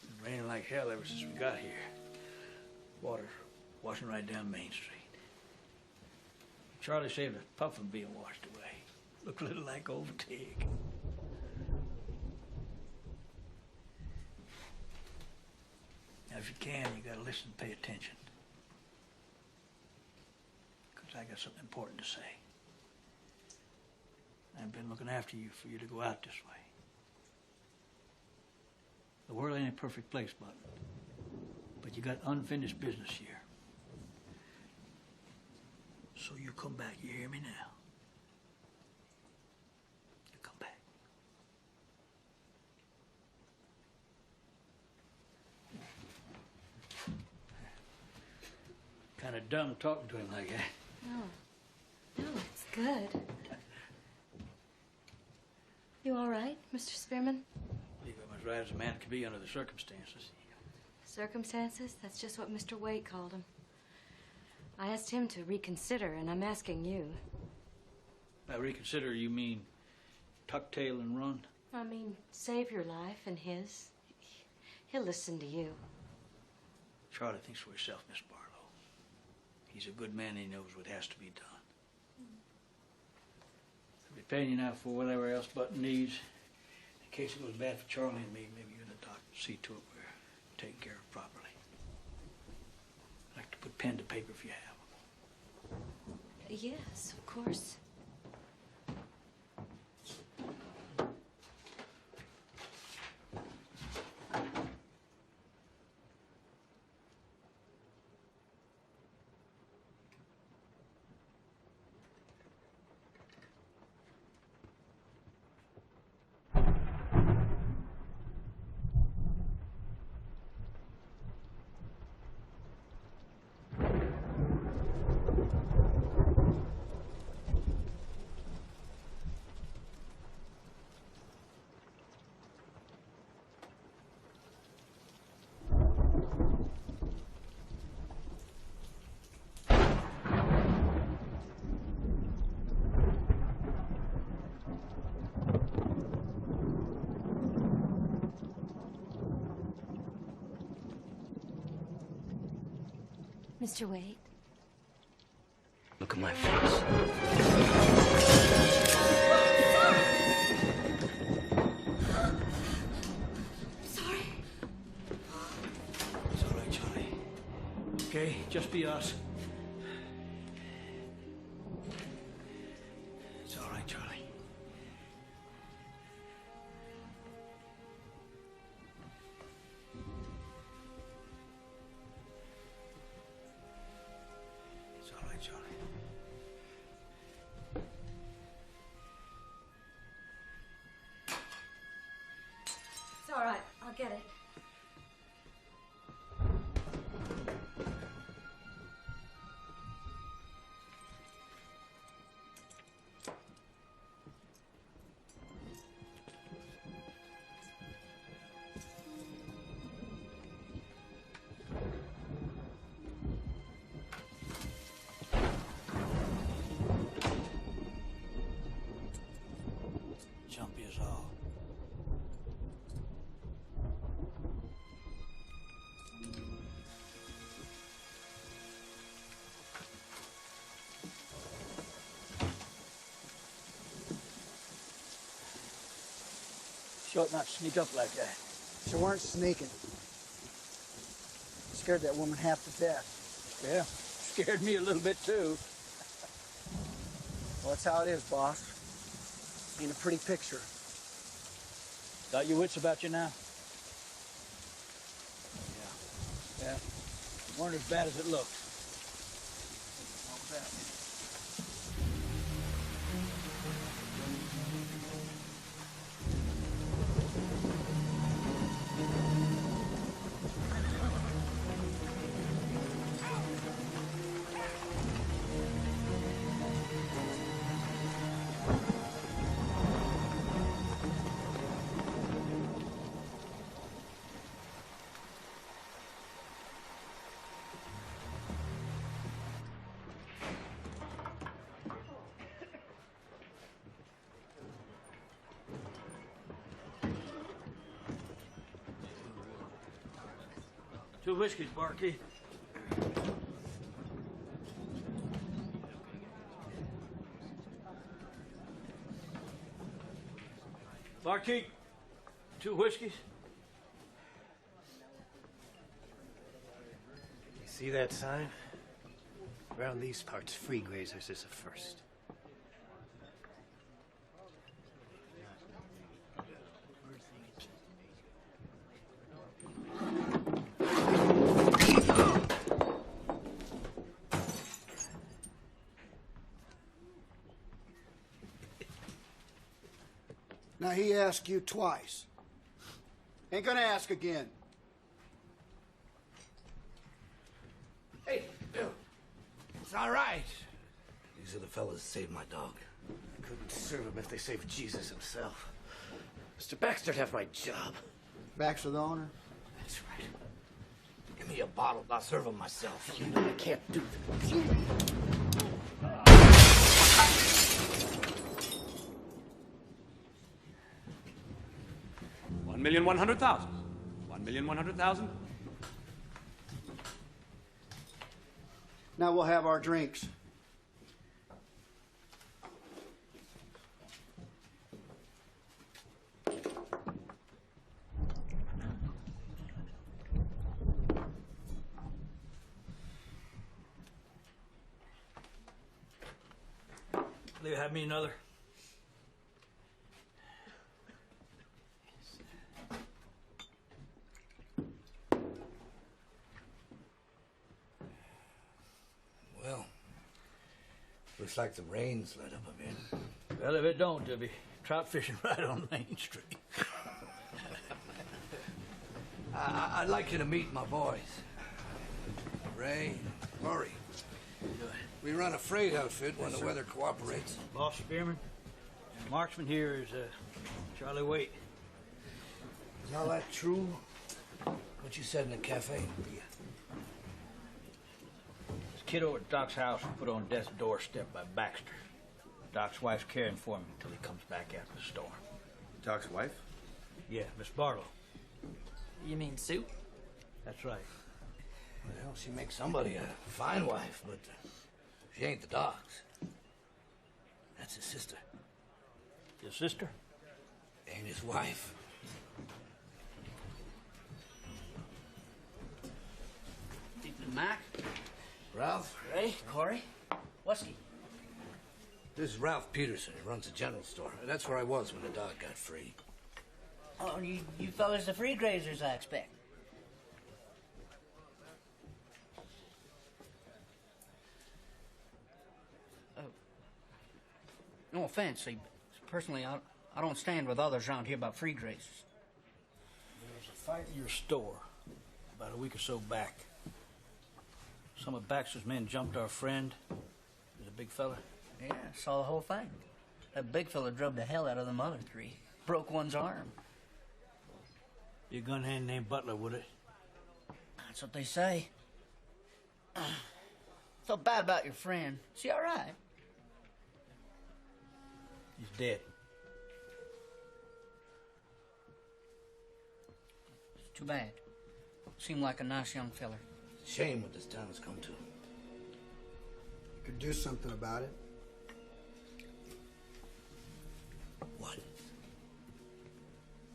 It's raining like hell ever since we got here. Water washing right down Main Street. Charlie saved a puffin being washed away. Looked a little like old Tig. Now, if you can, you gotta listen and pay attention. I got something important to say. I've been looking after you for you to go out this way. The world ain't a perfect place, Button. But you got unfinished business here. So you come back, you hear me now? You come back. Kind of dumb talking to him like that. No, it's good. You all right, Mr. Spearman? I believe I'm as right as a man could be under the circumstances. Circumstances? That's just what Mr. Waite called them. I asked him to reconsider, and I'm asking you. By reconsider, you mean tuck tail and run? I mean, save your life and his. He'll listen to you. Charlie thinks for himself, Miss Barlow. He's a good man and he knows what has to be done. I'll be paying you now for whatever else Button needs. In case it goes bad for Charlie and me, maybe you and the doctor see to it we're taken care of properly. I'd like to put pen to paper if you have. Yes, of course. Mr. Waite. Look at my face. Sorry. It's all right, Charlie. Okay, just be us. It's all right, Charlie. It's all right, Charlie. get it. Jumpy as all. You ought not sneak up like that. She weren't sneaking. Scared that woman half to death. Yeah, scared me a little bit too. Well, that's how it is, boss. Ain't a pretty picture. Got your wits about you now? Yeah. Weren't as bad as it looked. I'll bet. Two whiskeys, Barkeep. Barkeep, two whiskeys. You see that sign? Around these parts, free grazers is a first. Now, he asked you twice. Ain't gonna ask again. Hey, Bill. It's all right. These are the fellas that saved my dog. I couldn't serve him if they saved Jesus himself. Mr. Baxter'd have my job. Baxter the owner? That's right. Give me a bottle. I'll serve him myself. You know I can't do that. $1,100,000. 1,100,000. Now we'll have our drinks. Will you have me another? Well, looks like the rain's let up a bit. Well, if it don't, there'll be trout fishing right on Main Street. I'd like you to meet my boys. Ray, Murray. We run a freight outfit when the weather cooperates. Boss Spearman, and marksman here is Charlie Waite. Is all that true? What you said in the cafe? This kid over at Doc's house was put on death's doorstep by Baxter. Doc's wife's caring for him until he comes back after the storm. Doc's wife? Yeah, Miss Barlow. You mean Sue? That's right. Well, she makes somebody a fine wife, but she ain't the Doc's. That's his sister. Your sister? Ain't his wife. Mac? Ralph? Ray? Corey? Whiskey? This is Ralph Peterson. He runs a general store. That's where I was when the dog got free. Oh, you fellas the free grazers, I expect. No offense, personally, I don't stand with others around here about free grazers. There's a fight in your store about a week or so back. Some of Baxter's men jumped our friend. He was a big fella. Yeah, saw the whole thing. That big fella drove the hell out of them other three. Broke one's arm. Your gun hand named Butler, would it? That's what they say. Felt bad about your friend. Is he all right? He's dead. Too bad. Seemed like a nice young feller. Shame what this town has come to. You could do something about it. What?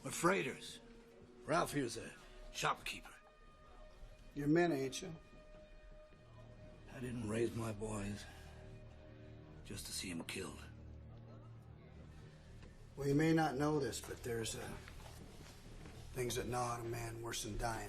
We're freighters. Ralph here's a shopkeeper. You're men, ain't you? I didn't raise my boys just to see him killed. Well, you may not know this, but there's things that gnaw at a man worse than dying.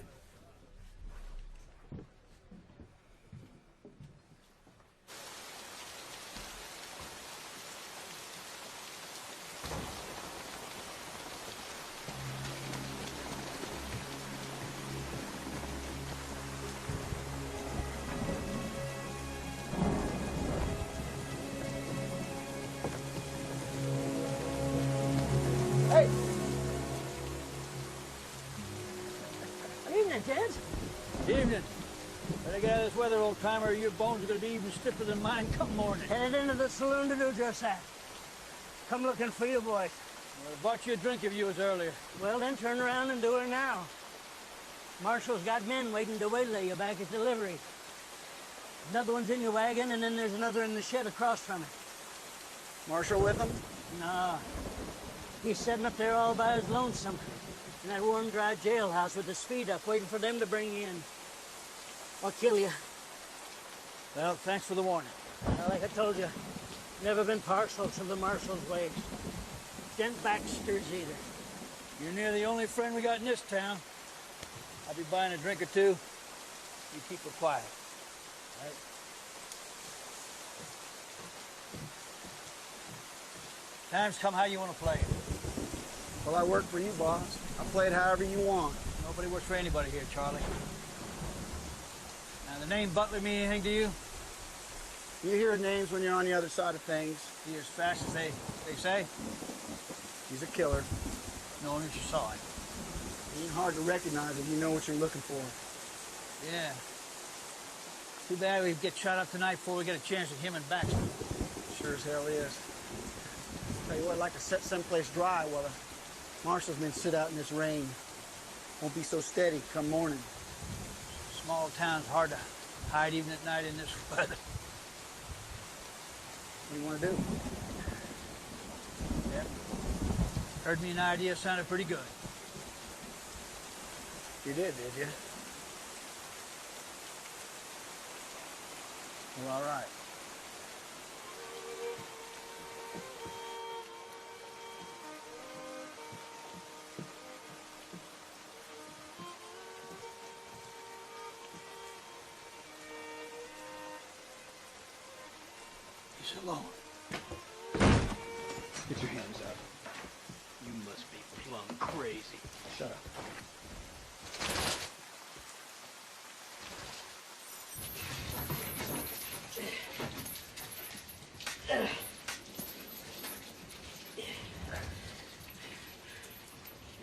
Hey! Evening, gents. Evening. Better get out of this weather, old timer, or your bones are going to be even stiffer than mine come morning. Headed into the saloon to do just that. Come looking for you, boys. Well, I bought you a drink if you was earlier. Well, then turn around and do it now. Marshall's got men waiting to waylay you back at delivery. Another one's in your wagon, and then there's another in the shed across from it. Marshall with him? Nah. He's sitting up there all by his lonesome in that warm, dry jailhouse with his feet up, waiting for them to bring you in. Or kill you. Well, thanks for the warning. Well, like I told you, never been partial to the marshal's ways. Gent Baxter's either. You're near the only friend we got in this town. I'll be buying a drink or two. You keep her quiet. All right? Time's come how you want to play it. Well, I work for you, boss. I play it however you want. Nobody works for anybody here, Charlie. Now, the name Butler mean anything to you? You hear names when you're on the other side of things. He as fast as they say? He's a killer. Knowing that you saw it. It ain't hard to recognize if you know what you're looking for. Yeah. Too bad we get shot up tonight before we get a chance at him and Baxter. Sure as hell is. Tell you what, I'd like to set someplace dry while the marshals men sit out in this rain. Won't be so steady come morning. Small town's hard to hide even at night in this weather. What do you want to do? Yeah. Heard me an idea sounded pretty good. You did you? Well, all right. He's alone. Get your hands up. You must be plumb crazy. Shut up.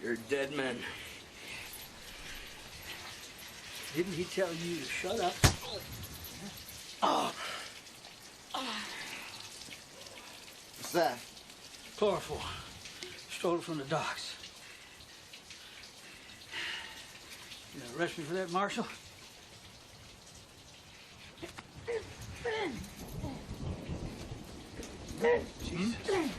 You're dead men. Didn't he tell you to shut up? Oh. What's that? Chloroform. Stole it from the docks. You gonna arrest me for that, Marshal? Jesus.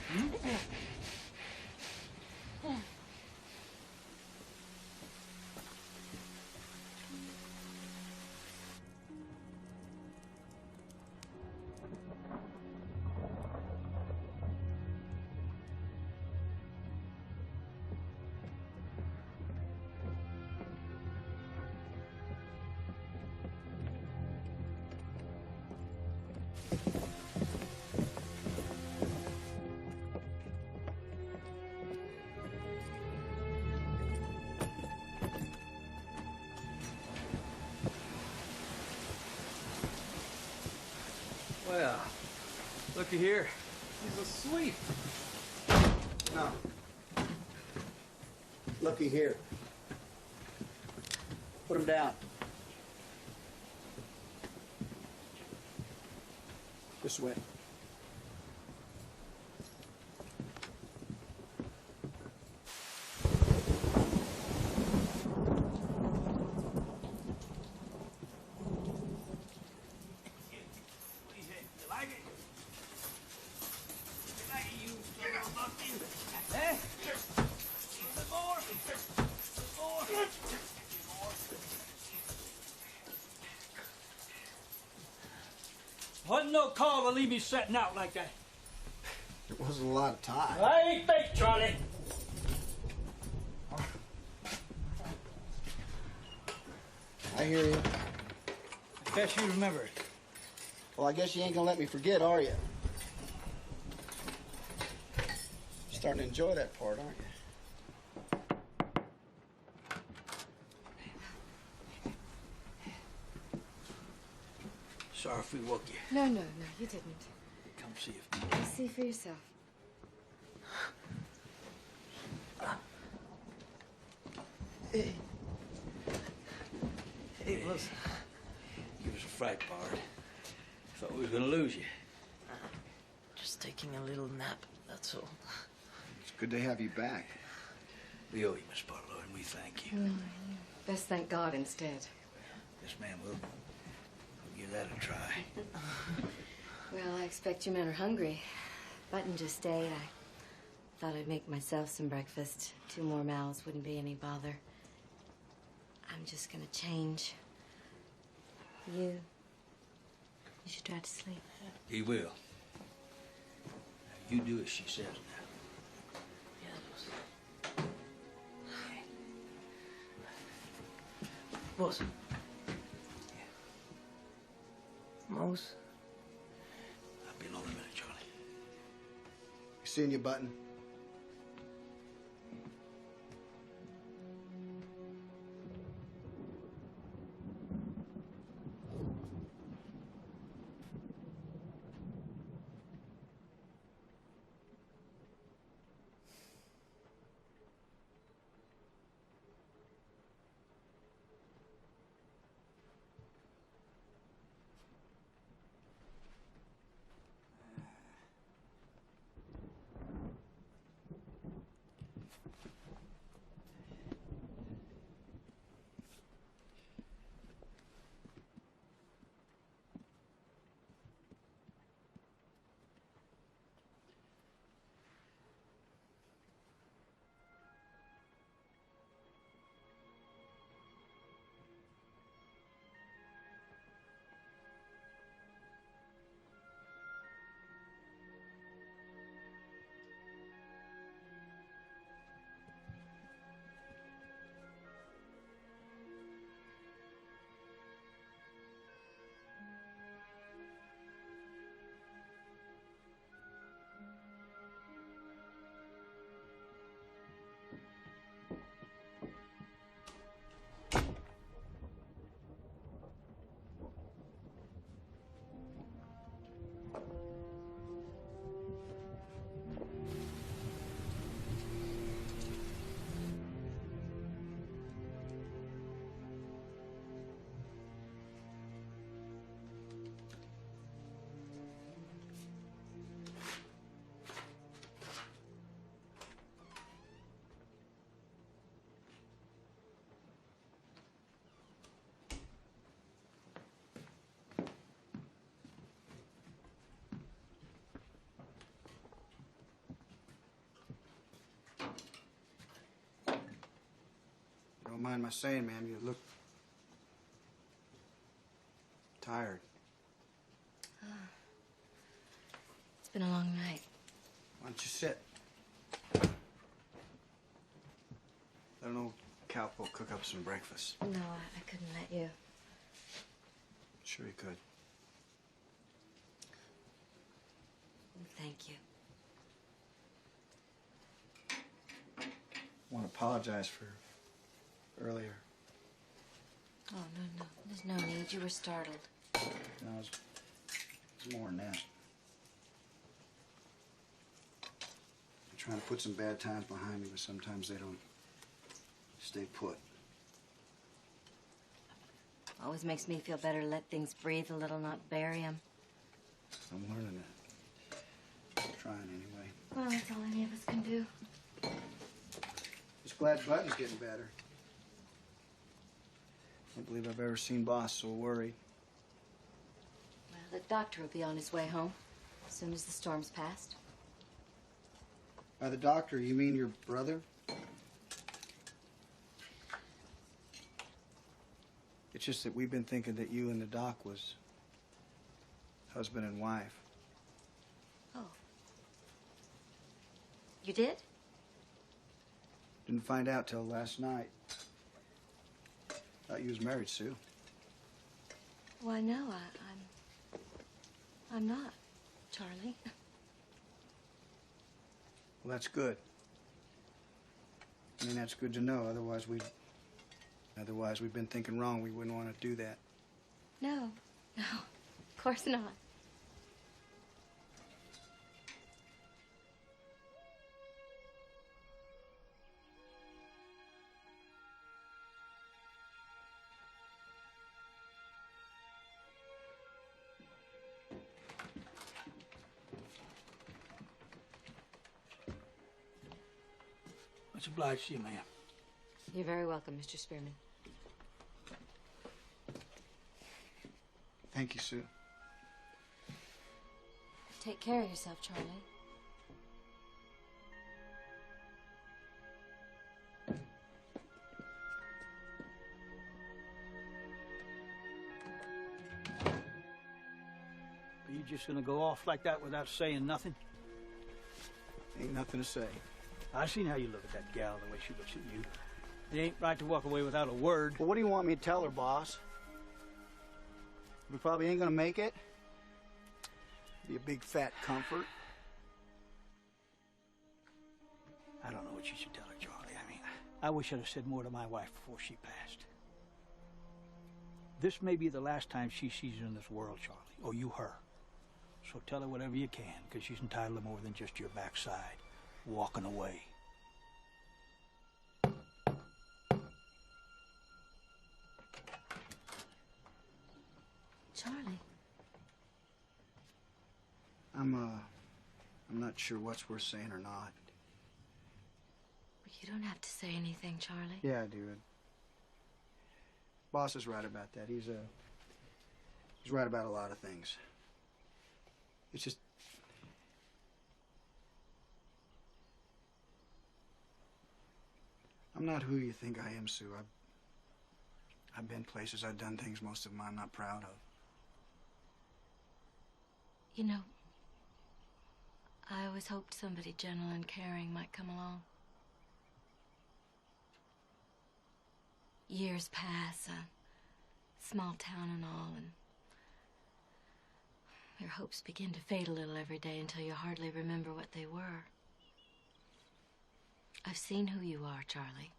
looky here. He's asleep. No. Looky here. Put him down. This way. Wasn't no call to leave me setting out like that. It wasn't a lot of time. I ain't fake, Charlie. I hear you. I guess you remember it. Well, I guess you ain't gonna let me forget, are you? Starting to enjoy that part, aren't you? Sorry if we woke you. No, no, no, you didn't. Come see if... You see for yourself. Hey. Hey, listen. Give us a fright, Bard. Thought we was gonna lose you. Just taking a little nap, that's all. It's good to have you back. We owe you, Miss Barlow, and we thank you. Best thank God instead. Yes, ma'am, we'll give that a try. Well, I expect you men are hungry. Button just stayed. I thought I'd make myself some breakfast. 2 more mouths wouldn't be any bother. I'm just gonna change. You should try to sleep. He will. You do as she says now. Boss. Mouse. I'll be along in a minute, Charlie. Seeing you, Button. Don't mind my saying, ma'am, you look tired. It's been a long night. Why don't you sit? Let an old cowpoke cook up some breakfast. No, I couldn't let you. Sure you could. Thank you. I want to apologize for earlier. Oh, no. There's no need. You were startled. No, it was more than that. trying to put some bad times behind me, but sometimes they don't stay put. Always makes me feel better to let things breathe a little, not bury them. I'm learning that. I'm trying anyway. Well, that's all any of us can do. Just glad Button's getting better. Can't believe I've ever seen Boss so worried. Well, the doctor will be on his way home as soon as the storm's passed. By the doctor, you mean your brother? It's just that we've been thinking that you and the doc was husband and wife. Oh. You did? Didn't find out till last night. Thought you was married, Sue. Why, no, I'm not, Charlie. Well, that's good. I mean, that's good to know. Otherwise, we've been thinking wrong. We wouldn't want to do that. No, of course not. Much obliged to you, ma'am. You're very welcome, Mr. Spearman. Thank you, Sue. Take care of yourself, Charlie. Are you just gonna go off like that without saying nothing? Ain't nothing to say. I seen how you look at that gal, the way she looks at you. It ain't right to walk away without a word. Well, what do you want me to tell her, boss? We probably ain't gonna make it. Be a big fat comfort. I don't know what you should tell her, Charlie. I mean, I wish I'd have said more to my wife before she passed. This may be the last time she sees you in this world, Charlie. Or you her. So tell her whatever you can, because she's entitled to more than just your backside walking away. Charlie. I'm not sure what's worth saying or not. You don't have to say anything, Charlie. Yeah, I do. Boss is right about that. He's right about a lot of things. It's just... I'm not who you think I am, Sue. I've been places, I've done things most of them I'm not proud of. You know, I always hoped somebody gentle and caring might come along. Years pass, a small town and all, and your hopes begin to fade a little every day until you hardly remember what they were. I've seen who you are, Charlie.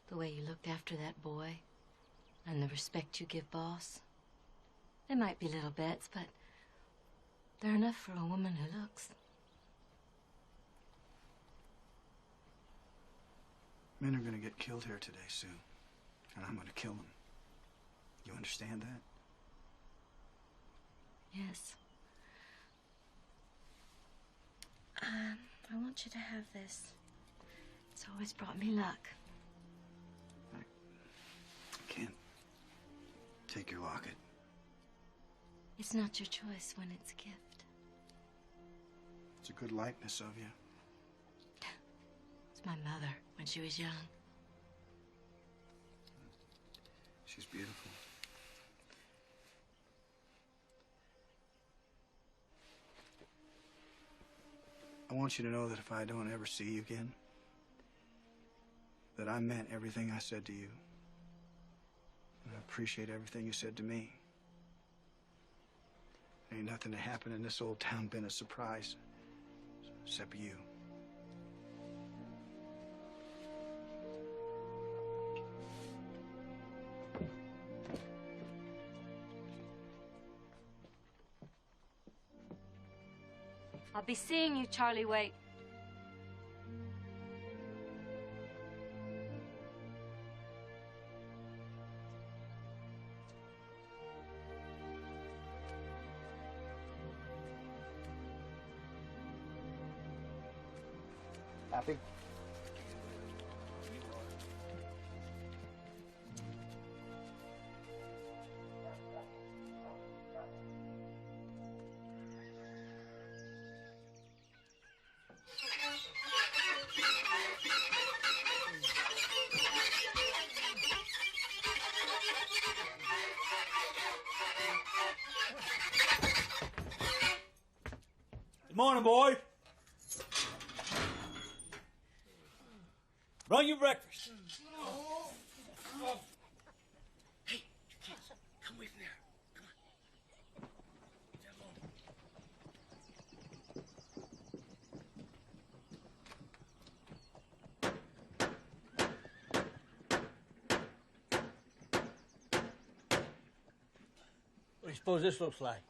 The way you looked after that boy, and the respect you give Boss. They might be little bets, but they're enough for a woman who looks. Men are gonna get killed here today, Sue. And I'm gonna kill them. You understand that? Yes. I want you to have this. It's always brought me luck. I can't take your locket. It's not your choice when it's a gift. It's a good likeness of you. It's my mother when she was young. She's beautiful. I want you to know that if I don't ever see you again, that I meant everything I said to you. And I appreciate everything you said to me. Ain't nothing that happened in this old town been a surprise, except you. I'll be seeing you, Charlie Waite. Happy? Good morning, boys. Bring your breakfast. Hey, you kids, come away from there. Come on. Leave that What do you suppose this looks like?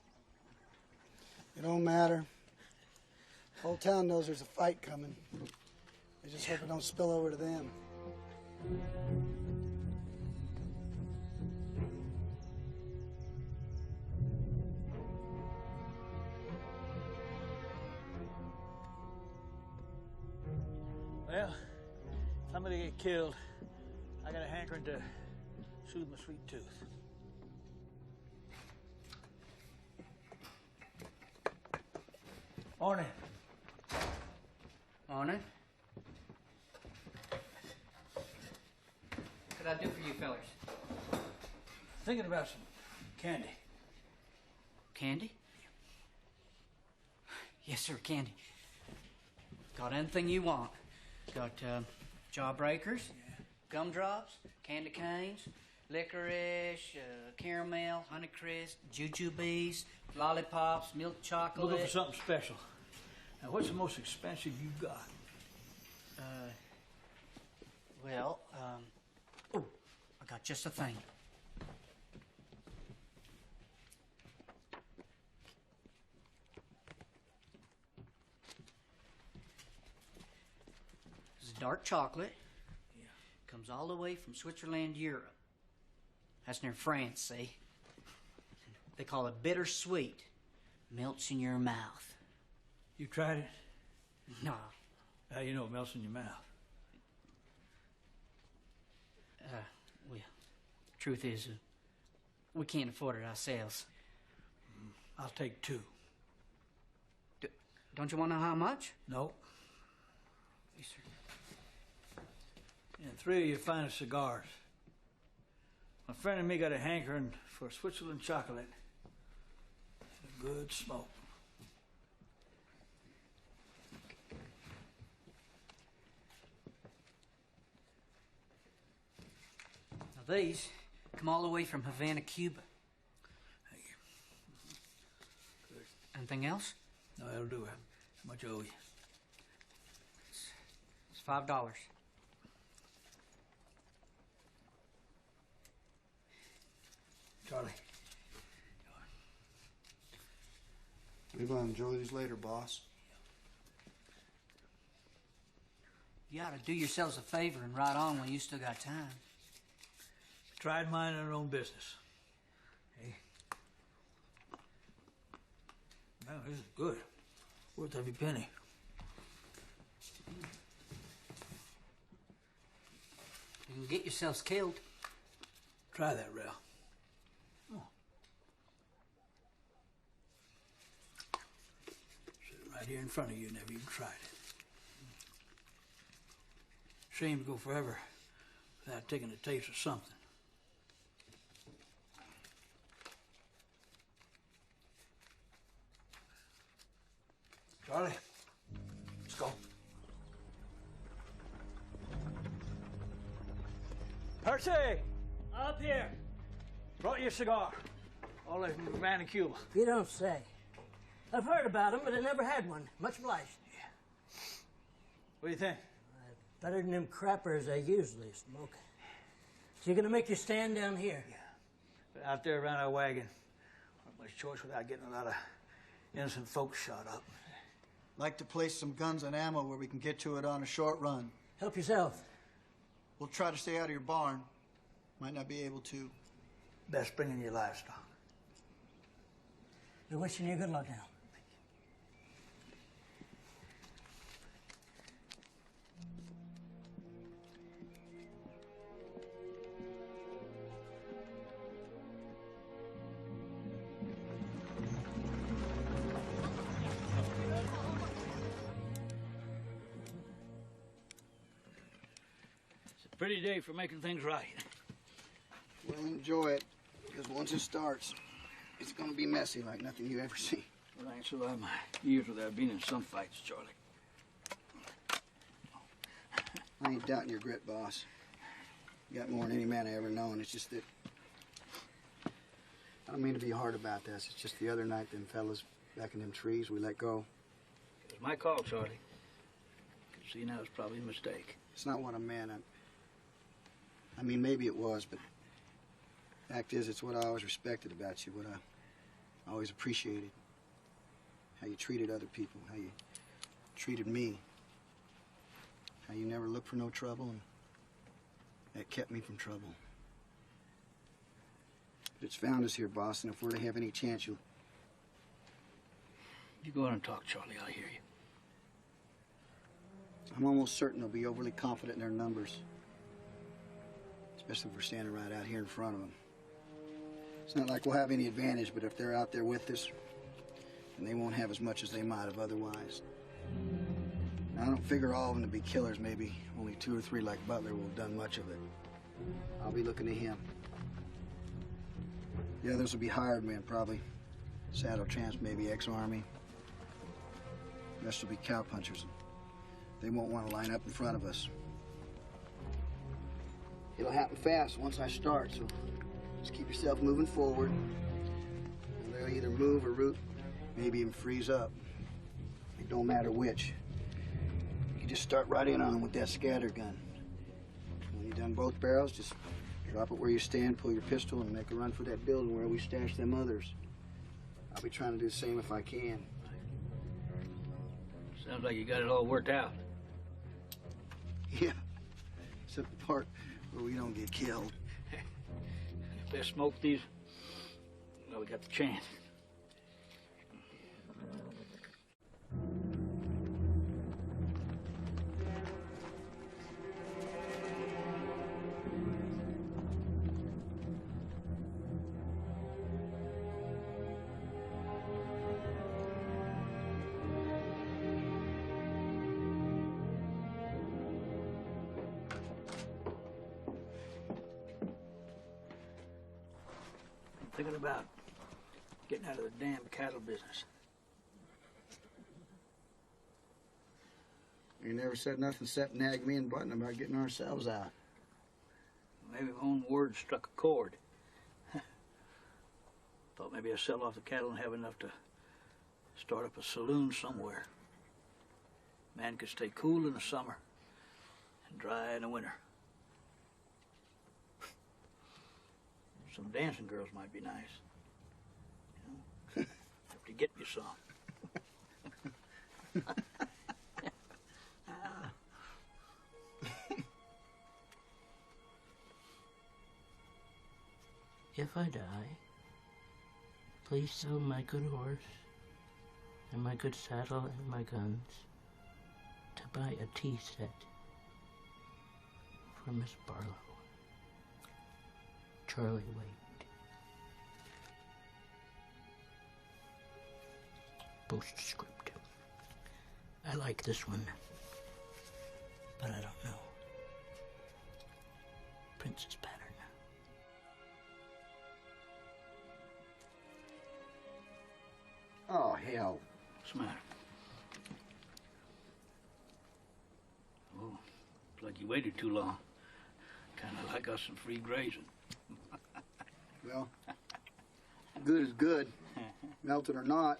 It don't matter. Whole town knows there's a fight coming. They just hope it don't spill over to them. Well, if somebody get killed, I got a hankering to soothe my sweet tooth. Morning. Morning. What could I do for you fellers? Thinking about some candy. Candy? Yes, sir, candy. Got anything you want. Got jawbreakers, gumdrops, candy canes, licorice, caramel, honeycrisp, jujubes, lollipops, milk chocolate. Looking for something special. Now, what's the most expensive you got? Oh, I got just a thing. This is dark chocolate. Yeah. Comes all the way from Switzerland, Europe. That's near France, see? They call it bittersweet. Melts in your mouth. You tried it? No. How you know it melts in your mouth? Well, truth is, we can't afford it ourselves. I'll take 2. Don't you want to know how much? No. Yes, sir. And 3 of your finest cigars. My friend and me got a hankering for Switzerland chocolate. A good smoke. Now these come all the way from Havana, Cuba. Thank you. Good. Anything else? No, that'll do it. How much I owe you? It's $5. Charlie. We're gonna enjoy these later, boss. You ought to do yourselves a favor and ride on while you still got time. Tried minding our own business. Hey. Man, this is good. Worth every penny. You can get yourselves killed. Try that, Ralph. Oh. Sit right here in front of you, never even tried it. Shame to go forever without taking a taste of something. Charlie, let's go. Percy! Up here. Brought you a cigar. All the way from Havana, Cuba. You don't say. I've heard about them, but I never had one. Much obliged. What do you think? Better than them crappers I usually smoke. So you're gonna make your stand down here? Yeah. But out there around our wagon, not much choice without getting a lot of innocent folks shot up. Like to place some guns and ammo where we can get to it on a short run. Help yourself. We'll try to stay out of your barn. Might not be able to. Best bring in your livestock. We're wishing you good luck now. pretty day for making things right. Well, enjoy it, because once it starts, it's gonna be messy like nothing you ever see. Well, thanks a lot, my years without being in some fights, Charlie. I ain't doubting your grit, boss. You got more than any man I ever known. It's just that I don't mean to be hard about this. It's just the other night, them fellas back in them trees, we let go. It was my call, Charlie. See, now it's probably a mistake. It's not what I meant. I mean, maybe it was, but fact is, it's what I always respected about you, what I always appreciated. How you treated other people, how you treated me. How you never looked for no trouble, and that kept me from trouble. But it's found us here, boss, and if we're to have any chance, You go on and talk, Charlie. I'll hear you. I'm almost certain they'll be overly confident in their numbers. Especially if we're standing right out here in front of them. It's not like we'll have any advantage, but if they're out there with us, then they won't have as much as they might have otherwise. Now, I don't figure all of them to be killers. Maybe only 2 or 3 like Butler will have done much of it. I'll be looking to him. The others will be hired men, probably. Saddle tramps, maybe ex-army. The rest will be cowpunchers. They won't want to line up in front of us. It'll happen fast once I start, so just keep yourself moving forward. And they'll either move or root, maybe even freeze up. It don't matter which. You just start right in on them with that scatter gun. When you've done both barrels, just drop it where you stand, pull your pistol, and make a run for that building where we stashed them others. I'll be trying to do the same if I can. Sounds like you got it all worked out. Yeah, except the part where we don't get killed. If they smoke these, well, we got the chance. Thinking about getting out of the damn cattle business. You never said nothing except nag me and Button about getting ourselves out. Maybe my own words struck a chord. Thought maybe I'd sell off the cattle and have enough to start up a saloon somewhere. Man could stay cool in the summer and dry in the winter. Some dancing girls might be nice. You know, have to get you some. If I die, please sell my good horse and my good saddle and my guns to buy a tea set for Miss Barlow. Charlie Wade. Postscript. I like this one, but I don't know. Princess pattern. Oh, hell. What's the matter? Oh, it's like you waited too long. Kind of like us some free grazing. Well, good is good, melted or not.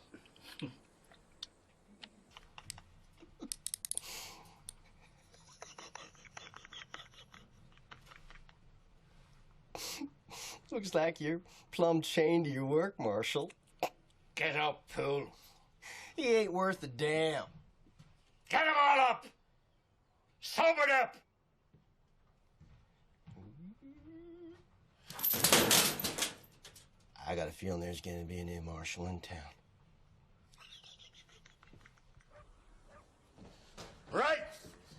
Looks like you're plumb chained to your work, Marshal. Get up, Poole. He ain't worth a damn. Get them all up! Sobered up! I got a feeling there's gonna be a new marshal in town. Right!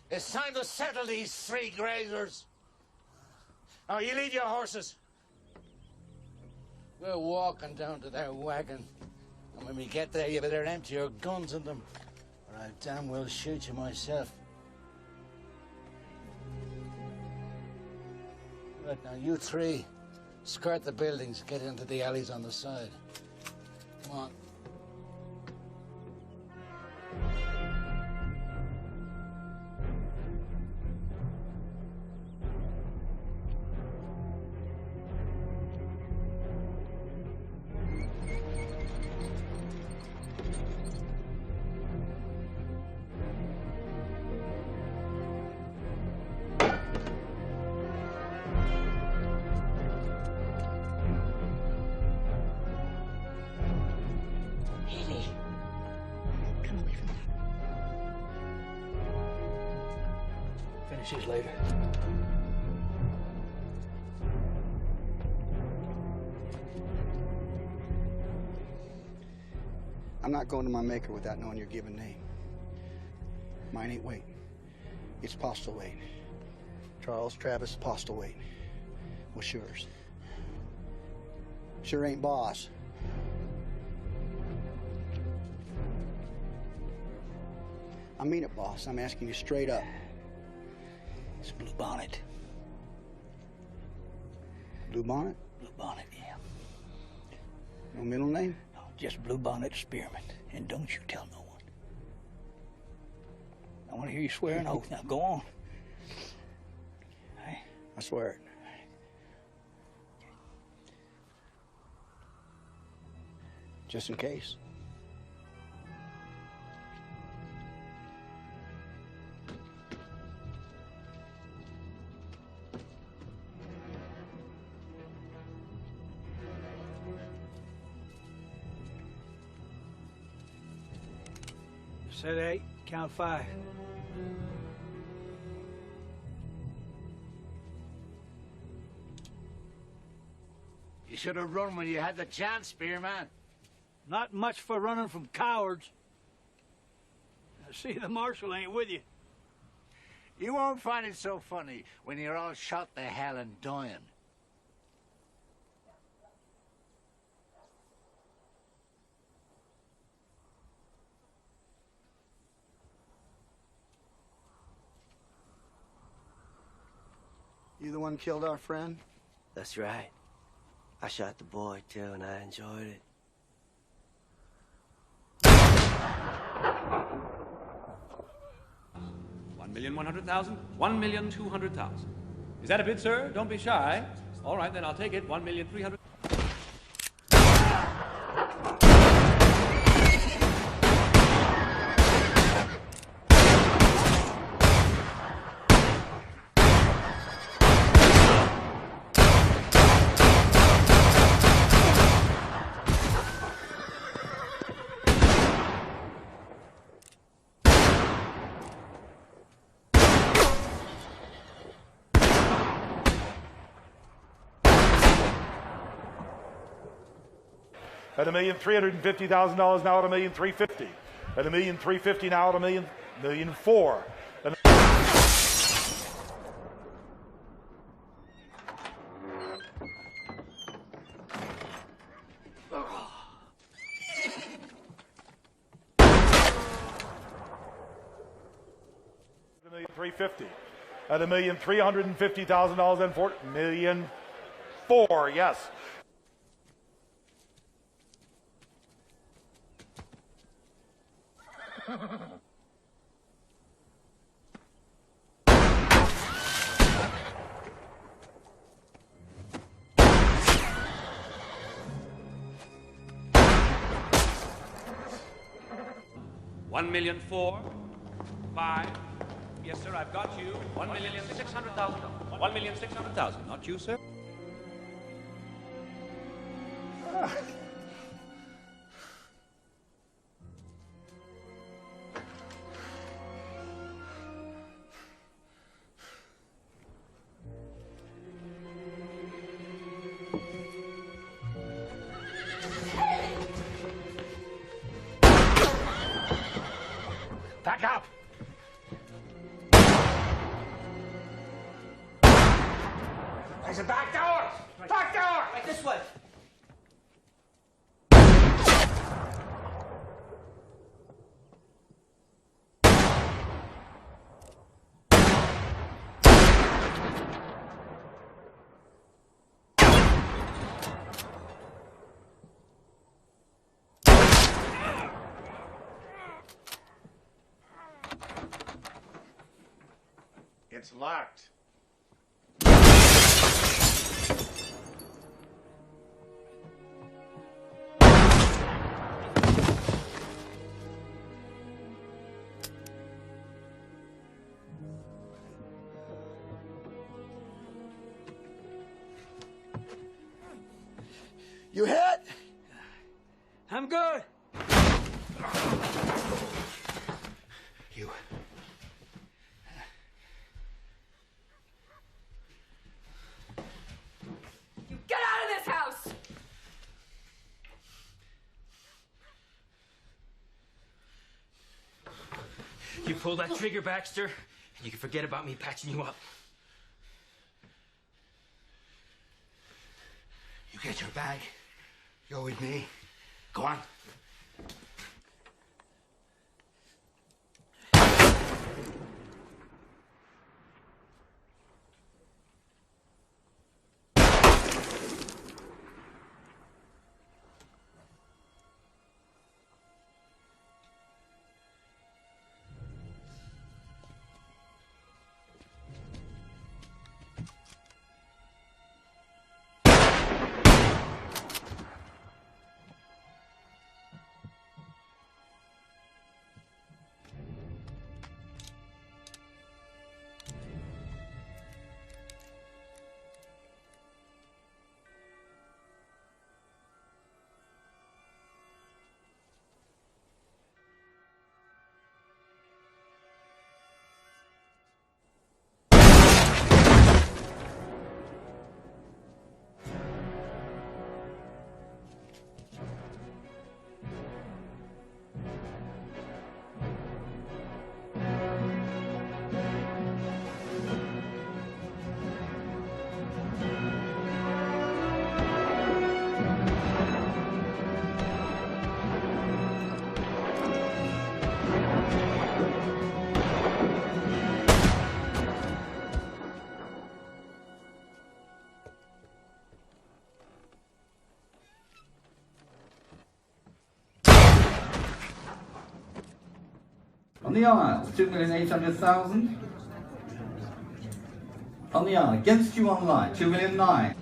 It's time to settle these 3 grazers. Now, you lead your horses. We're walking down to their wagon. And when we get there, you better empty your guns in them, or I damn well shoot you myself. Right, now you three, skirt the buildings, get into the alleys on the side. Come on. Finish these later. I'm not going to my maker without knowing your given name. Mine ain't Wayne. It's Postlewaite. Charles Travis Postlewaite. What's yours? Sure ain't Boss. I mean it, boss. I'm asking you straight up. It's Blue Bonnet. Blue Bonnet? Blue Bonnet, yeah. No middle name? No, just Blue Bonnet Spearman. And don't you tell no one. I want to hear you swear an oath. Now go on. Hey. I swear it. Just in case. Set 8, count 5. You should have run when you had the chance, Spearman. Not much for running from cowards. I see the marshal ain't with you. You won't find it so funny when you're all shot to hell and dying. You the one killed our friend? That's right. I shot the boy, too, and I enjoyed it. $1,100,000, $1,200,000. Is that a bid, sir? Don't be shy. All right, then I'll take it. $1,300,000. At $1,350,000 now at $1,350,000. At $1,350,000 now at $1,400,000. $1,350,000. At $1,350,000 and $1,400,000. Yes. $1,400,000, 5. Yes, sir, I've got you. $1,600,000. $1,600,000. Not you, sir. Back up! There's a back door! Back door! Right this way. It's locked. You hit? I'm good. You. You get out of this house! You pull that trigger, Baxter, and you can forget about me patching you up. You get your bag. You're with me. Go on. On the aisle, 2,800,000. On the aisle, against you online, 2,009,000.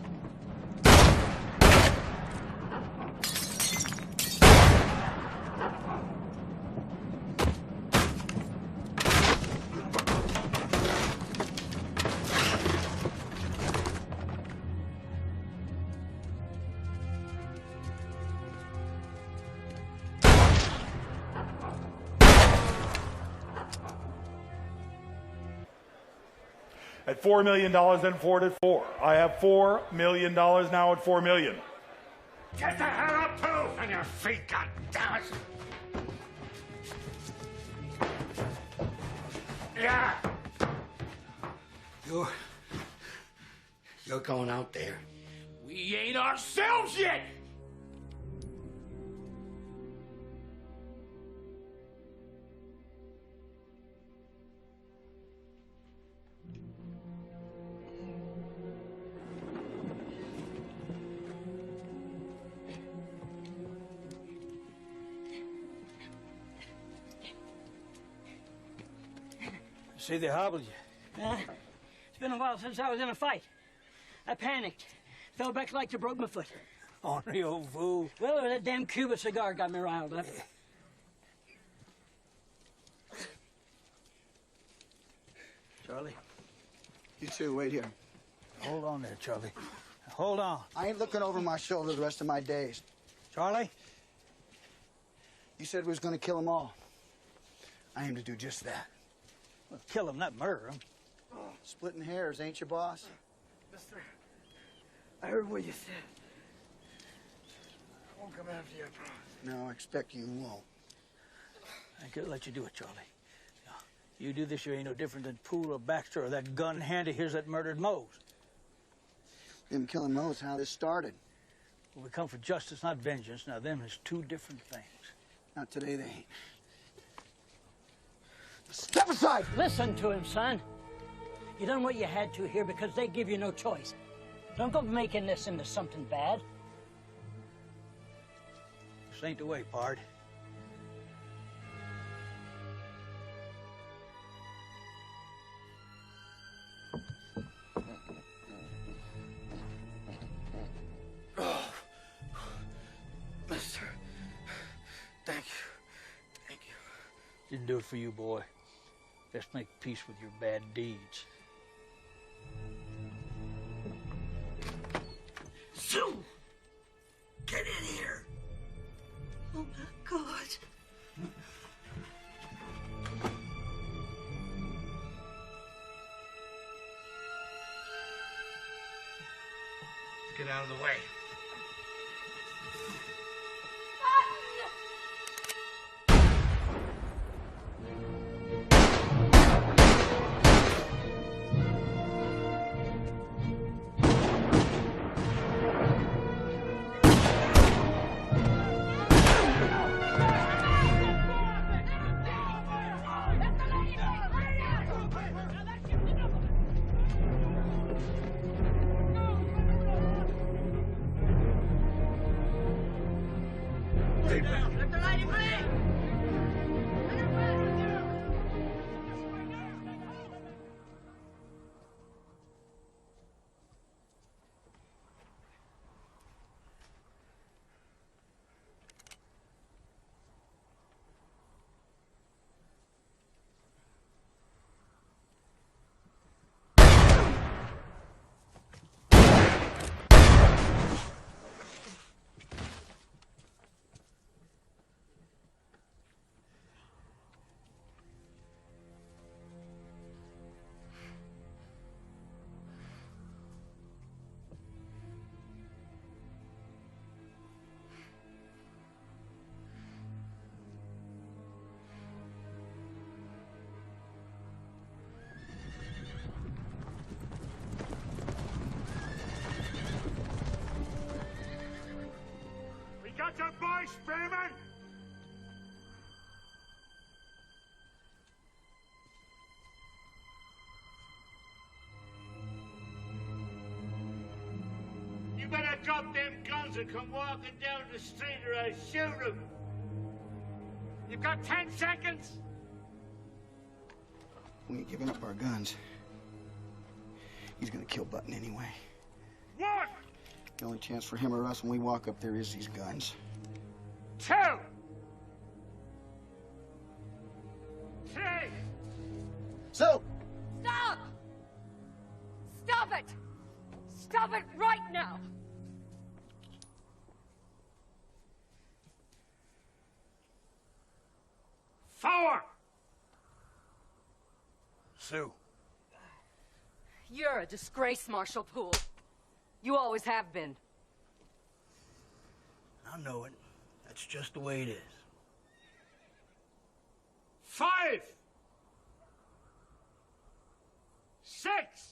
At $4 million, then 4 to 4. I have $4 million now at $4 million. Get the hell up, too, on your feet, goddammit! Yeah! You're going out there. We ain't ourselves yet! See, they hobbled you. It's been a while since I was in a fight. I panicked. Fell back like you broke my foot. Ornery old fool. Well, that damn Cuba cigar got me riled up. Charlie, You two, wait here. hold on there, Charlie. Hold on. I ain't looking over my shoulder the rest of my days. Charlie? You said we was gonna kill them all. I aim to do just that. Well, kill them, not murder them. Splitting hairs, ain't you, boss? Mister, I heard what you said. I won't come after you, I promise. No, I expect you won't. I could let you do it, Charlie. Now, you do this, you ain't no different than Poole or Baxter or that gun hand of his that murdered Mose. Them killing Mo's how this started. Well, we come for justice, not vengeance. Now, them is two different things. Not today, they ain't. Step aside! Listen to him, son. You done what you had to here because they give you no choice. Don't go making this into something bad. This ain't the way, pard. do it for you, boy. Just make peace with your bad deeds. Sue! Get in here! Oh my God. Get out of the way. Let the lady free! Got your boy, Spearman! You better drop them guns and come walking down the street or I shoot them. You've got 10 seconds. We ain't giving up our guns. He's gonna kill Button anyway. One! The only chance for him or us when we walk up there is these guns. 2! 3! So! Stop! Stop it! Stop it right now! Forward! Sue. You're a disgrace, Marshal Poole. You always have been. I know it. That's just the way it is. 5! 6!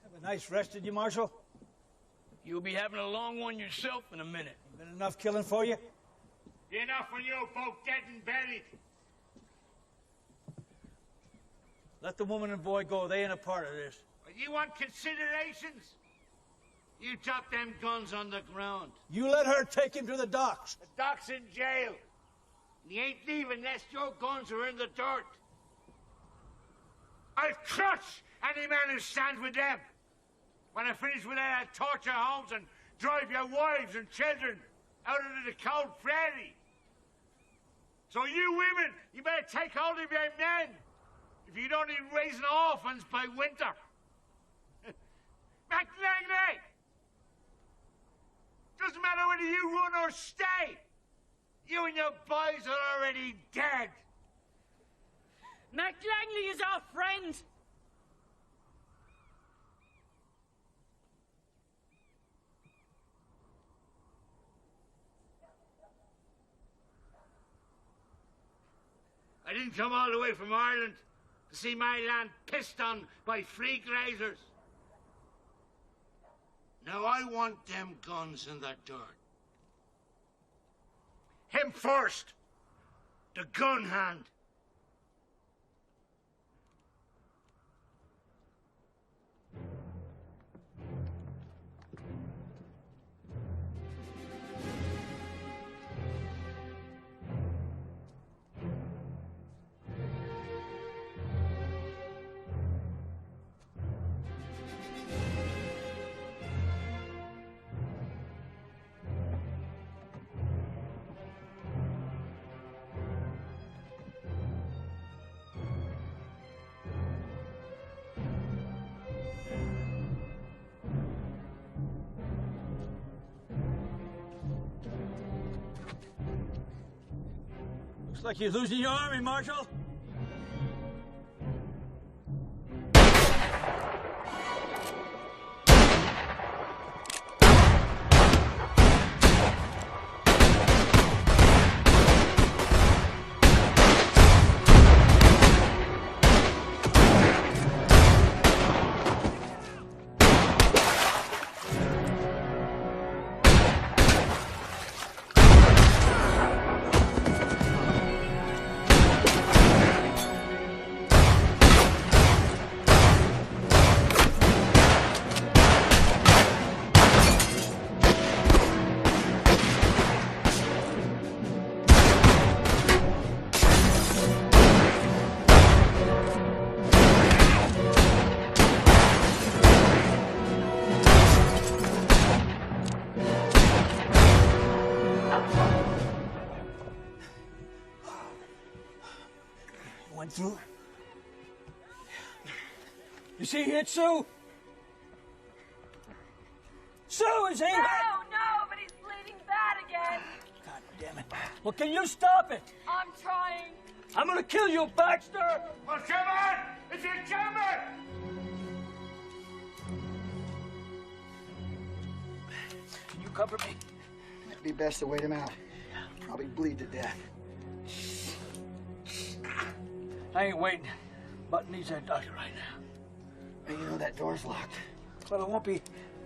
Have a nice rest, did you, Marshal? You'll be having a long one yourself in a minute. Been enough killing for you? Enough for you, both dead and buried. Let the woman and boy go. They ain't a part of this. You want considerations? You drop them guns on the ground. You let her take him to the docks. The doc's in jail. And he ain't leaving unless your guns are in the dirt. I'll crush any man who stands with them. When I finish with that, I'll torture homes and drive your wives and children out into the cold prairie. So you women, you better take hold of your men if you don't need raising orphans by winter. McLangley! Doesn't matter whether you run or stay. You and your boys are already dead. McLangley is our friend. I didn't come all the way from Ireland to see my land pissed on by free grazers. Now I want them guns in the dirt. Him first. The gun hand. Looks like you're losing your army, Marshal. Went through. You see hit Sue? Sue, is he? No, but he's bleeding bad again. God damn it. Well, can you stop it? I'm trying. I'm gonna kill you, Baxter! Well, Sherman! It's your Sherman! Can you cover me? It'd be best to wait him out. Probably bleed to death. I ain't waiting. Button needs that doctor right now. Hey, you know that door's locked. Well, it won't be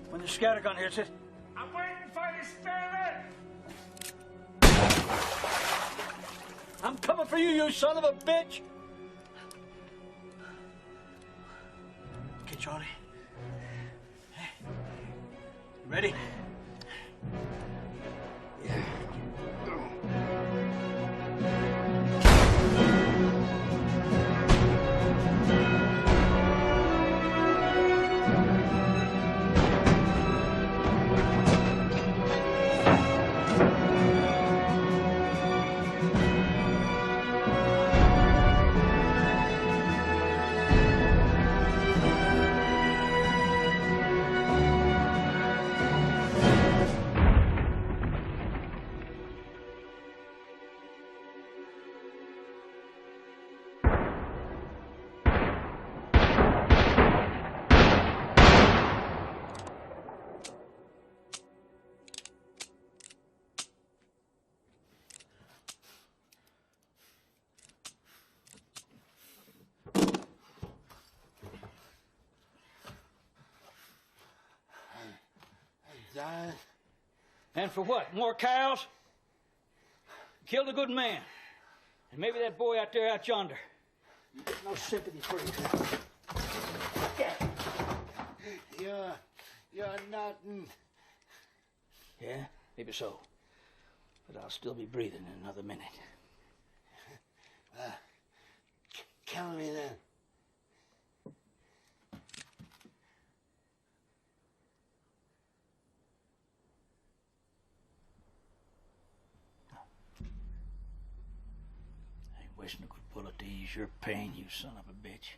when the scattergun hits it. I'm waiting for you, Sterling! I'm coming for you, you son of a bitch! Okay, Charlie. Hey. You ready? Yeah. Dying. And for what? More cows? Killed a good man. And maybe that boy out there out yonder. No sympathy for you. You're nothing. Yeah, maybe so. But I'll still be breathing in another minute. Kill me then. Wishing I could bullet to ease your pain, you son of a bitch.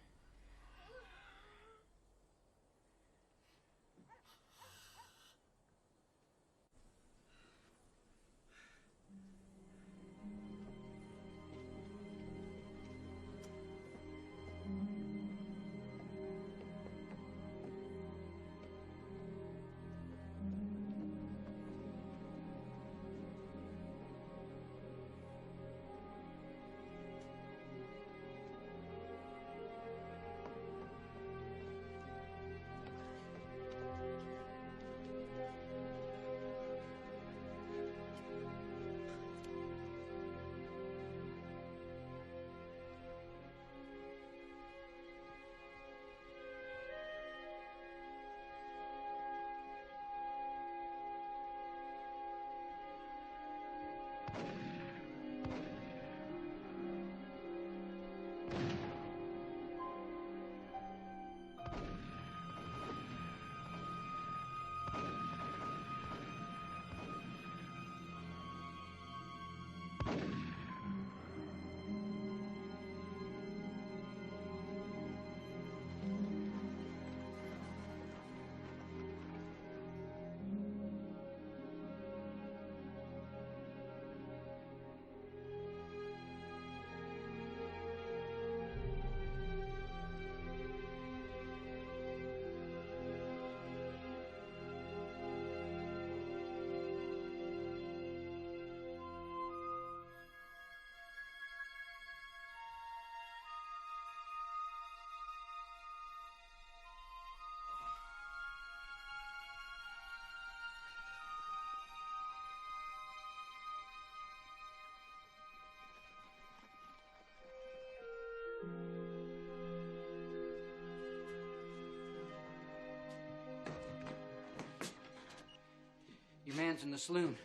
Your man's in the saloon.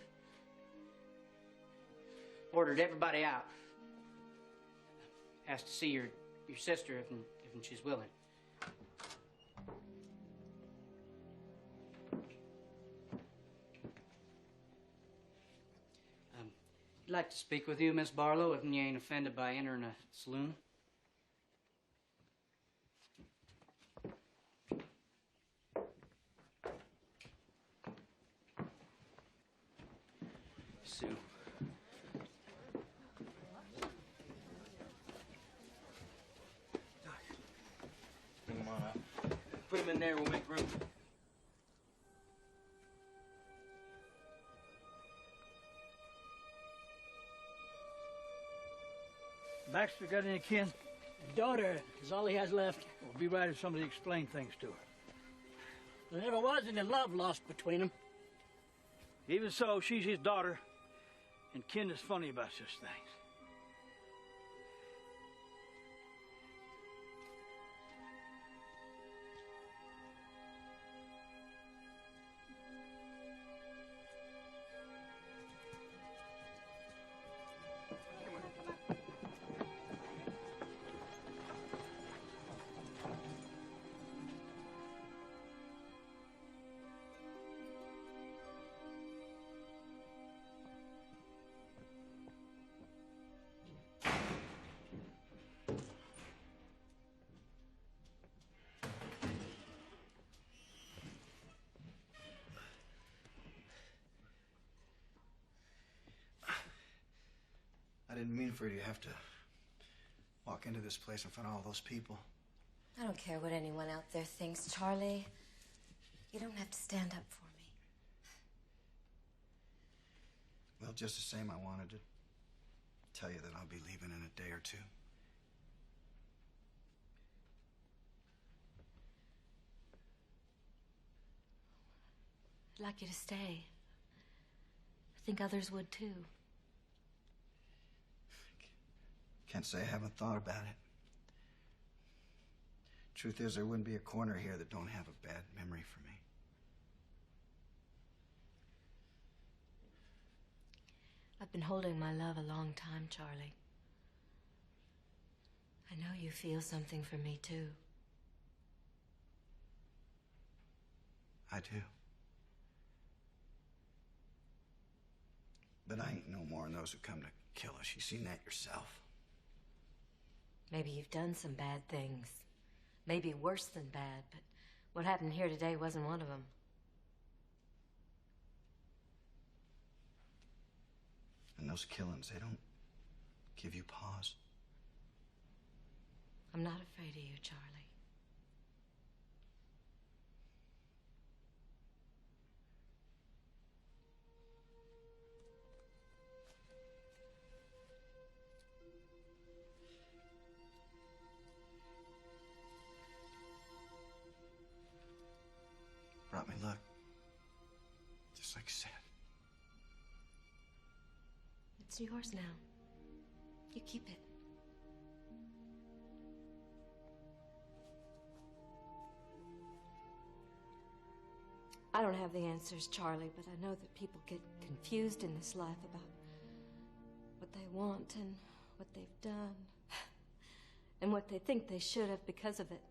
Ordered everybody out. Asked to see your sister if she's willing. I'd like to speak with you, Miss Barlow, if you ain't offended by entering a saloon. Sue. Bring him on up. Put him in there, we'll make room. Baxter got any kin? Daughter is all he has left. We'll be right if somebody explain things to her. There never was any love lost between them. Even so, she's his daughter, and kin is funny about such things. I didn't mean for you to have to walk into this place in front of all those people. I don't care what anyone out there thinks, Charlie. You don't have to stand up for me. Well, just the same, I wanted to tell you that I'll be leaving in a day or two. I'd like you to stay. I think others would too. Can't say I haven't thought about it. Truth is, there wouldn't be a corner here that don't have a bad memory for me. I've been holding my love a long time, Charlie. I know you feel something for me, too. I do. But I ain't no more than those who come to kill us. You seen that yourself. Maybe you've done some bad things. Maybe worse than bad, but what happened here today wasn't one of them. And those killings, they don't give you pause. I'm not afraid of you, Charlie. Brought me luck. Just like you said. It's yours now. You keep it. I don't have the answers, Charlie, but I know that people get confused in this life about what they want and what they've done and what they think they should have because of it.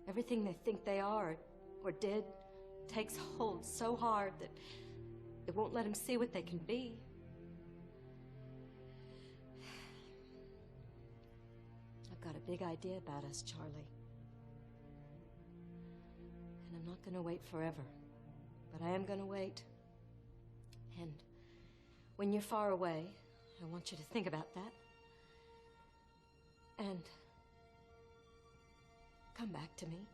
Everything they think they are or did takes hold so hard that it won't let them see what they can be. I've got a big idea about us, Charlie. And I'm not going to wait forever, but I am going to wait. And when you're far away, I want you to think about that. And come back to me.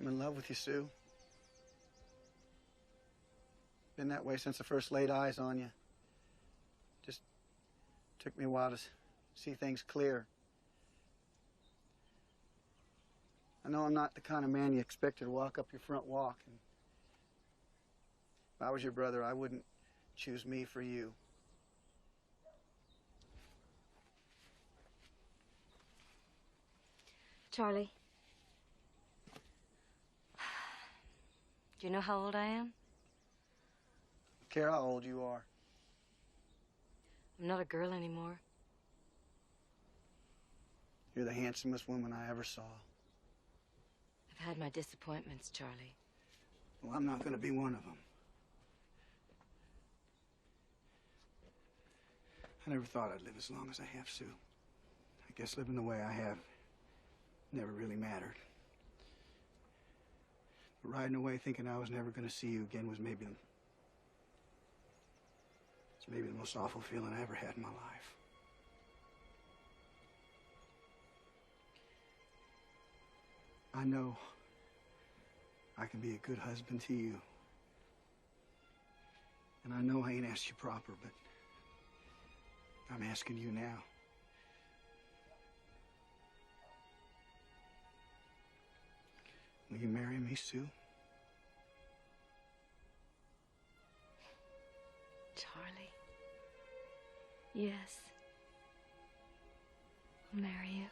I'm in love with you, Sue. Been that way since I first laid eyes on you. Just took me a while to see things clear. I know I'm not the kind of man you expected to walk up your front walk. And if I was your brother, I wouldn't choose me for you. Charlie. Do you know how old I am? I care how old you are. I'm not a girl anymore. You're the handsomest woman I ever saw. I've had my disappointments, Charlie. Well, I'm not going to be one of them. I never thought I'd live as long as I have, Sue. I guess living the way I have never really mattered. But riding away thinking I was never going to see you again was maybe the most awful feeling I ever had in my life. I know I can be a good husband to you. And I know I ain't asked you proper, but I'm asking you now. Will you marry me, Sue? Charlie. Yes. I'll marry you.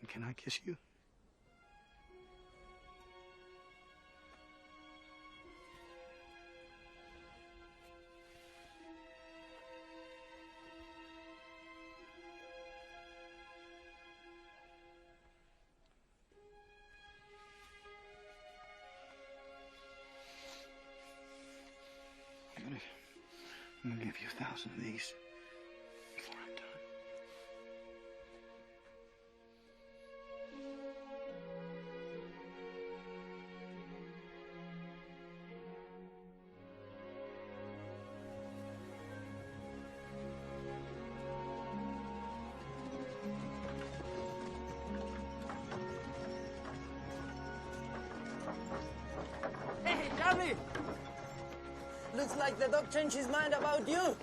And can I kiss you? I'm gonna give you 1,000 of these before I'm done. Hey, Charlie! Looks like the dog changed his mind about you.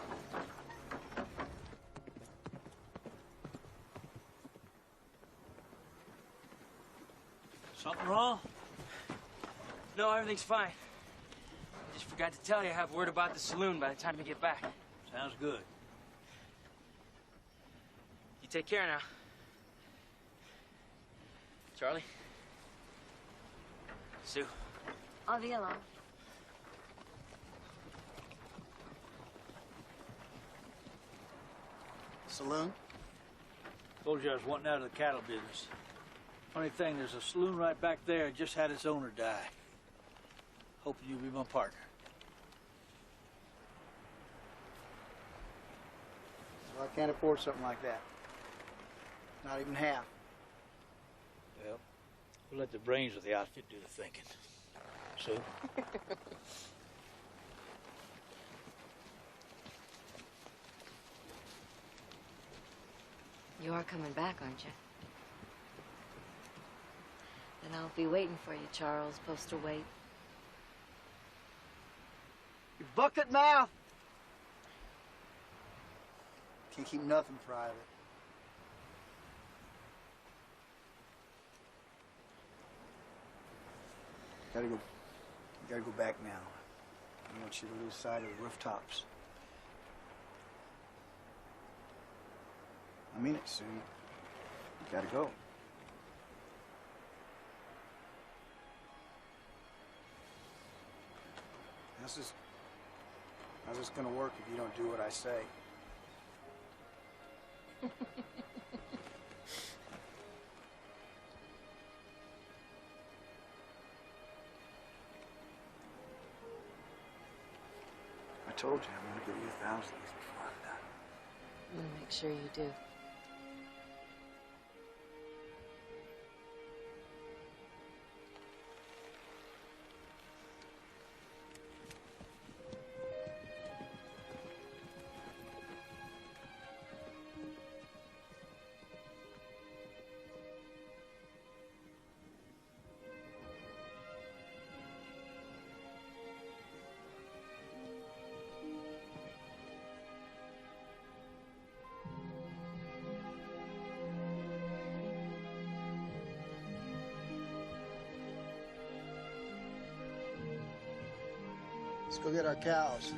Something wrong? No, everything's fine. I just forgot to tell you I have word about the saloon by the time you get back. Sounds good. You take care now. Charlie? Sue? I'll be along. Saloon? Told you I was wanting out of the cattle business. Funny thing, there's a saloon right back there that just had its owner die. Hoping you'll be my partner. Well, I can't afford something like that. Not even half. Well, we'll let the brains of the outfit do the thinking. Sue? You are coming back, aren't you? Then I'll be waiting for you, Charles. Postal wait. You bucket mouth! Can't keep nothing private. You gotta go back now. I don't want you to lose sight of the rooftops. I mean it, Sue. You gotta go. How's this gonna work if you don't do what I say? I told you I'm gonna give you 1,000 of these before I'm done. I'm gonna make sure you do. Let's go get our cows.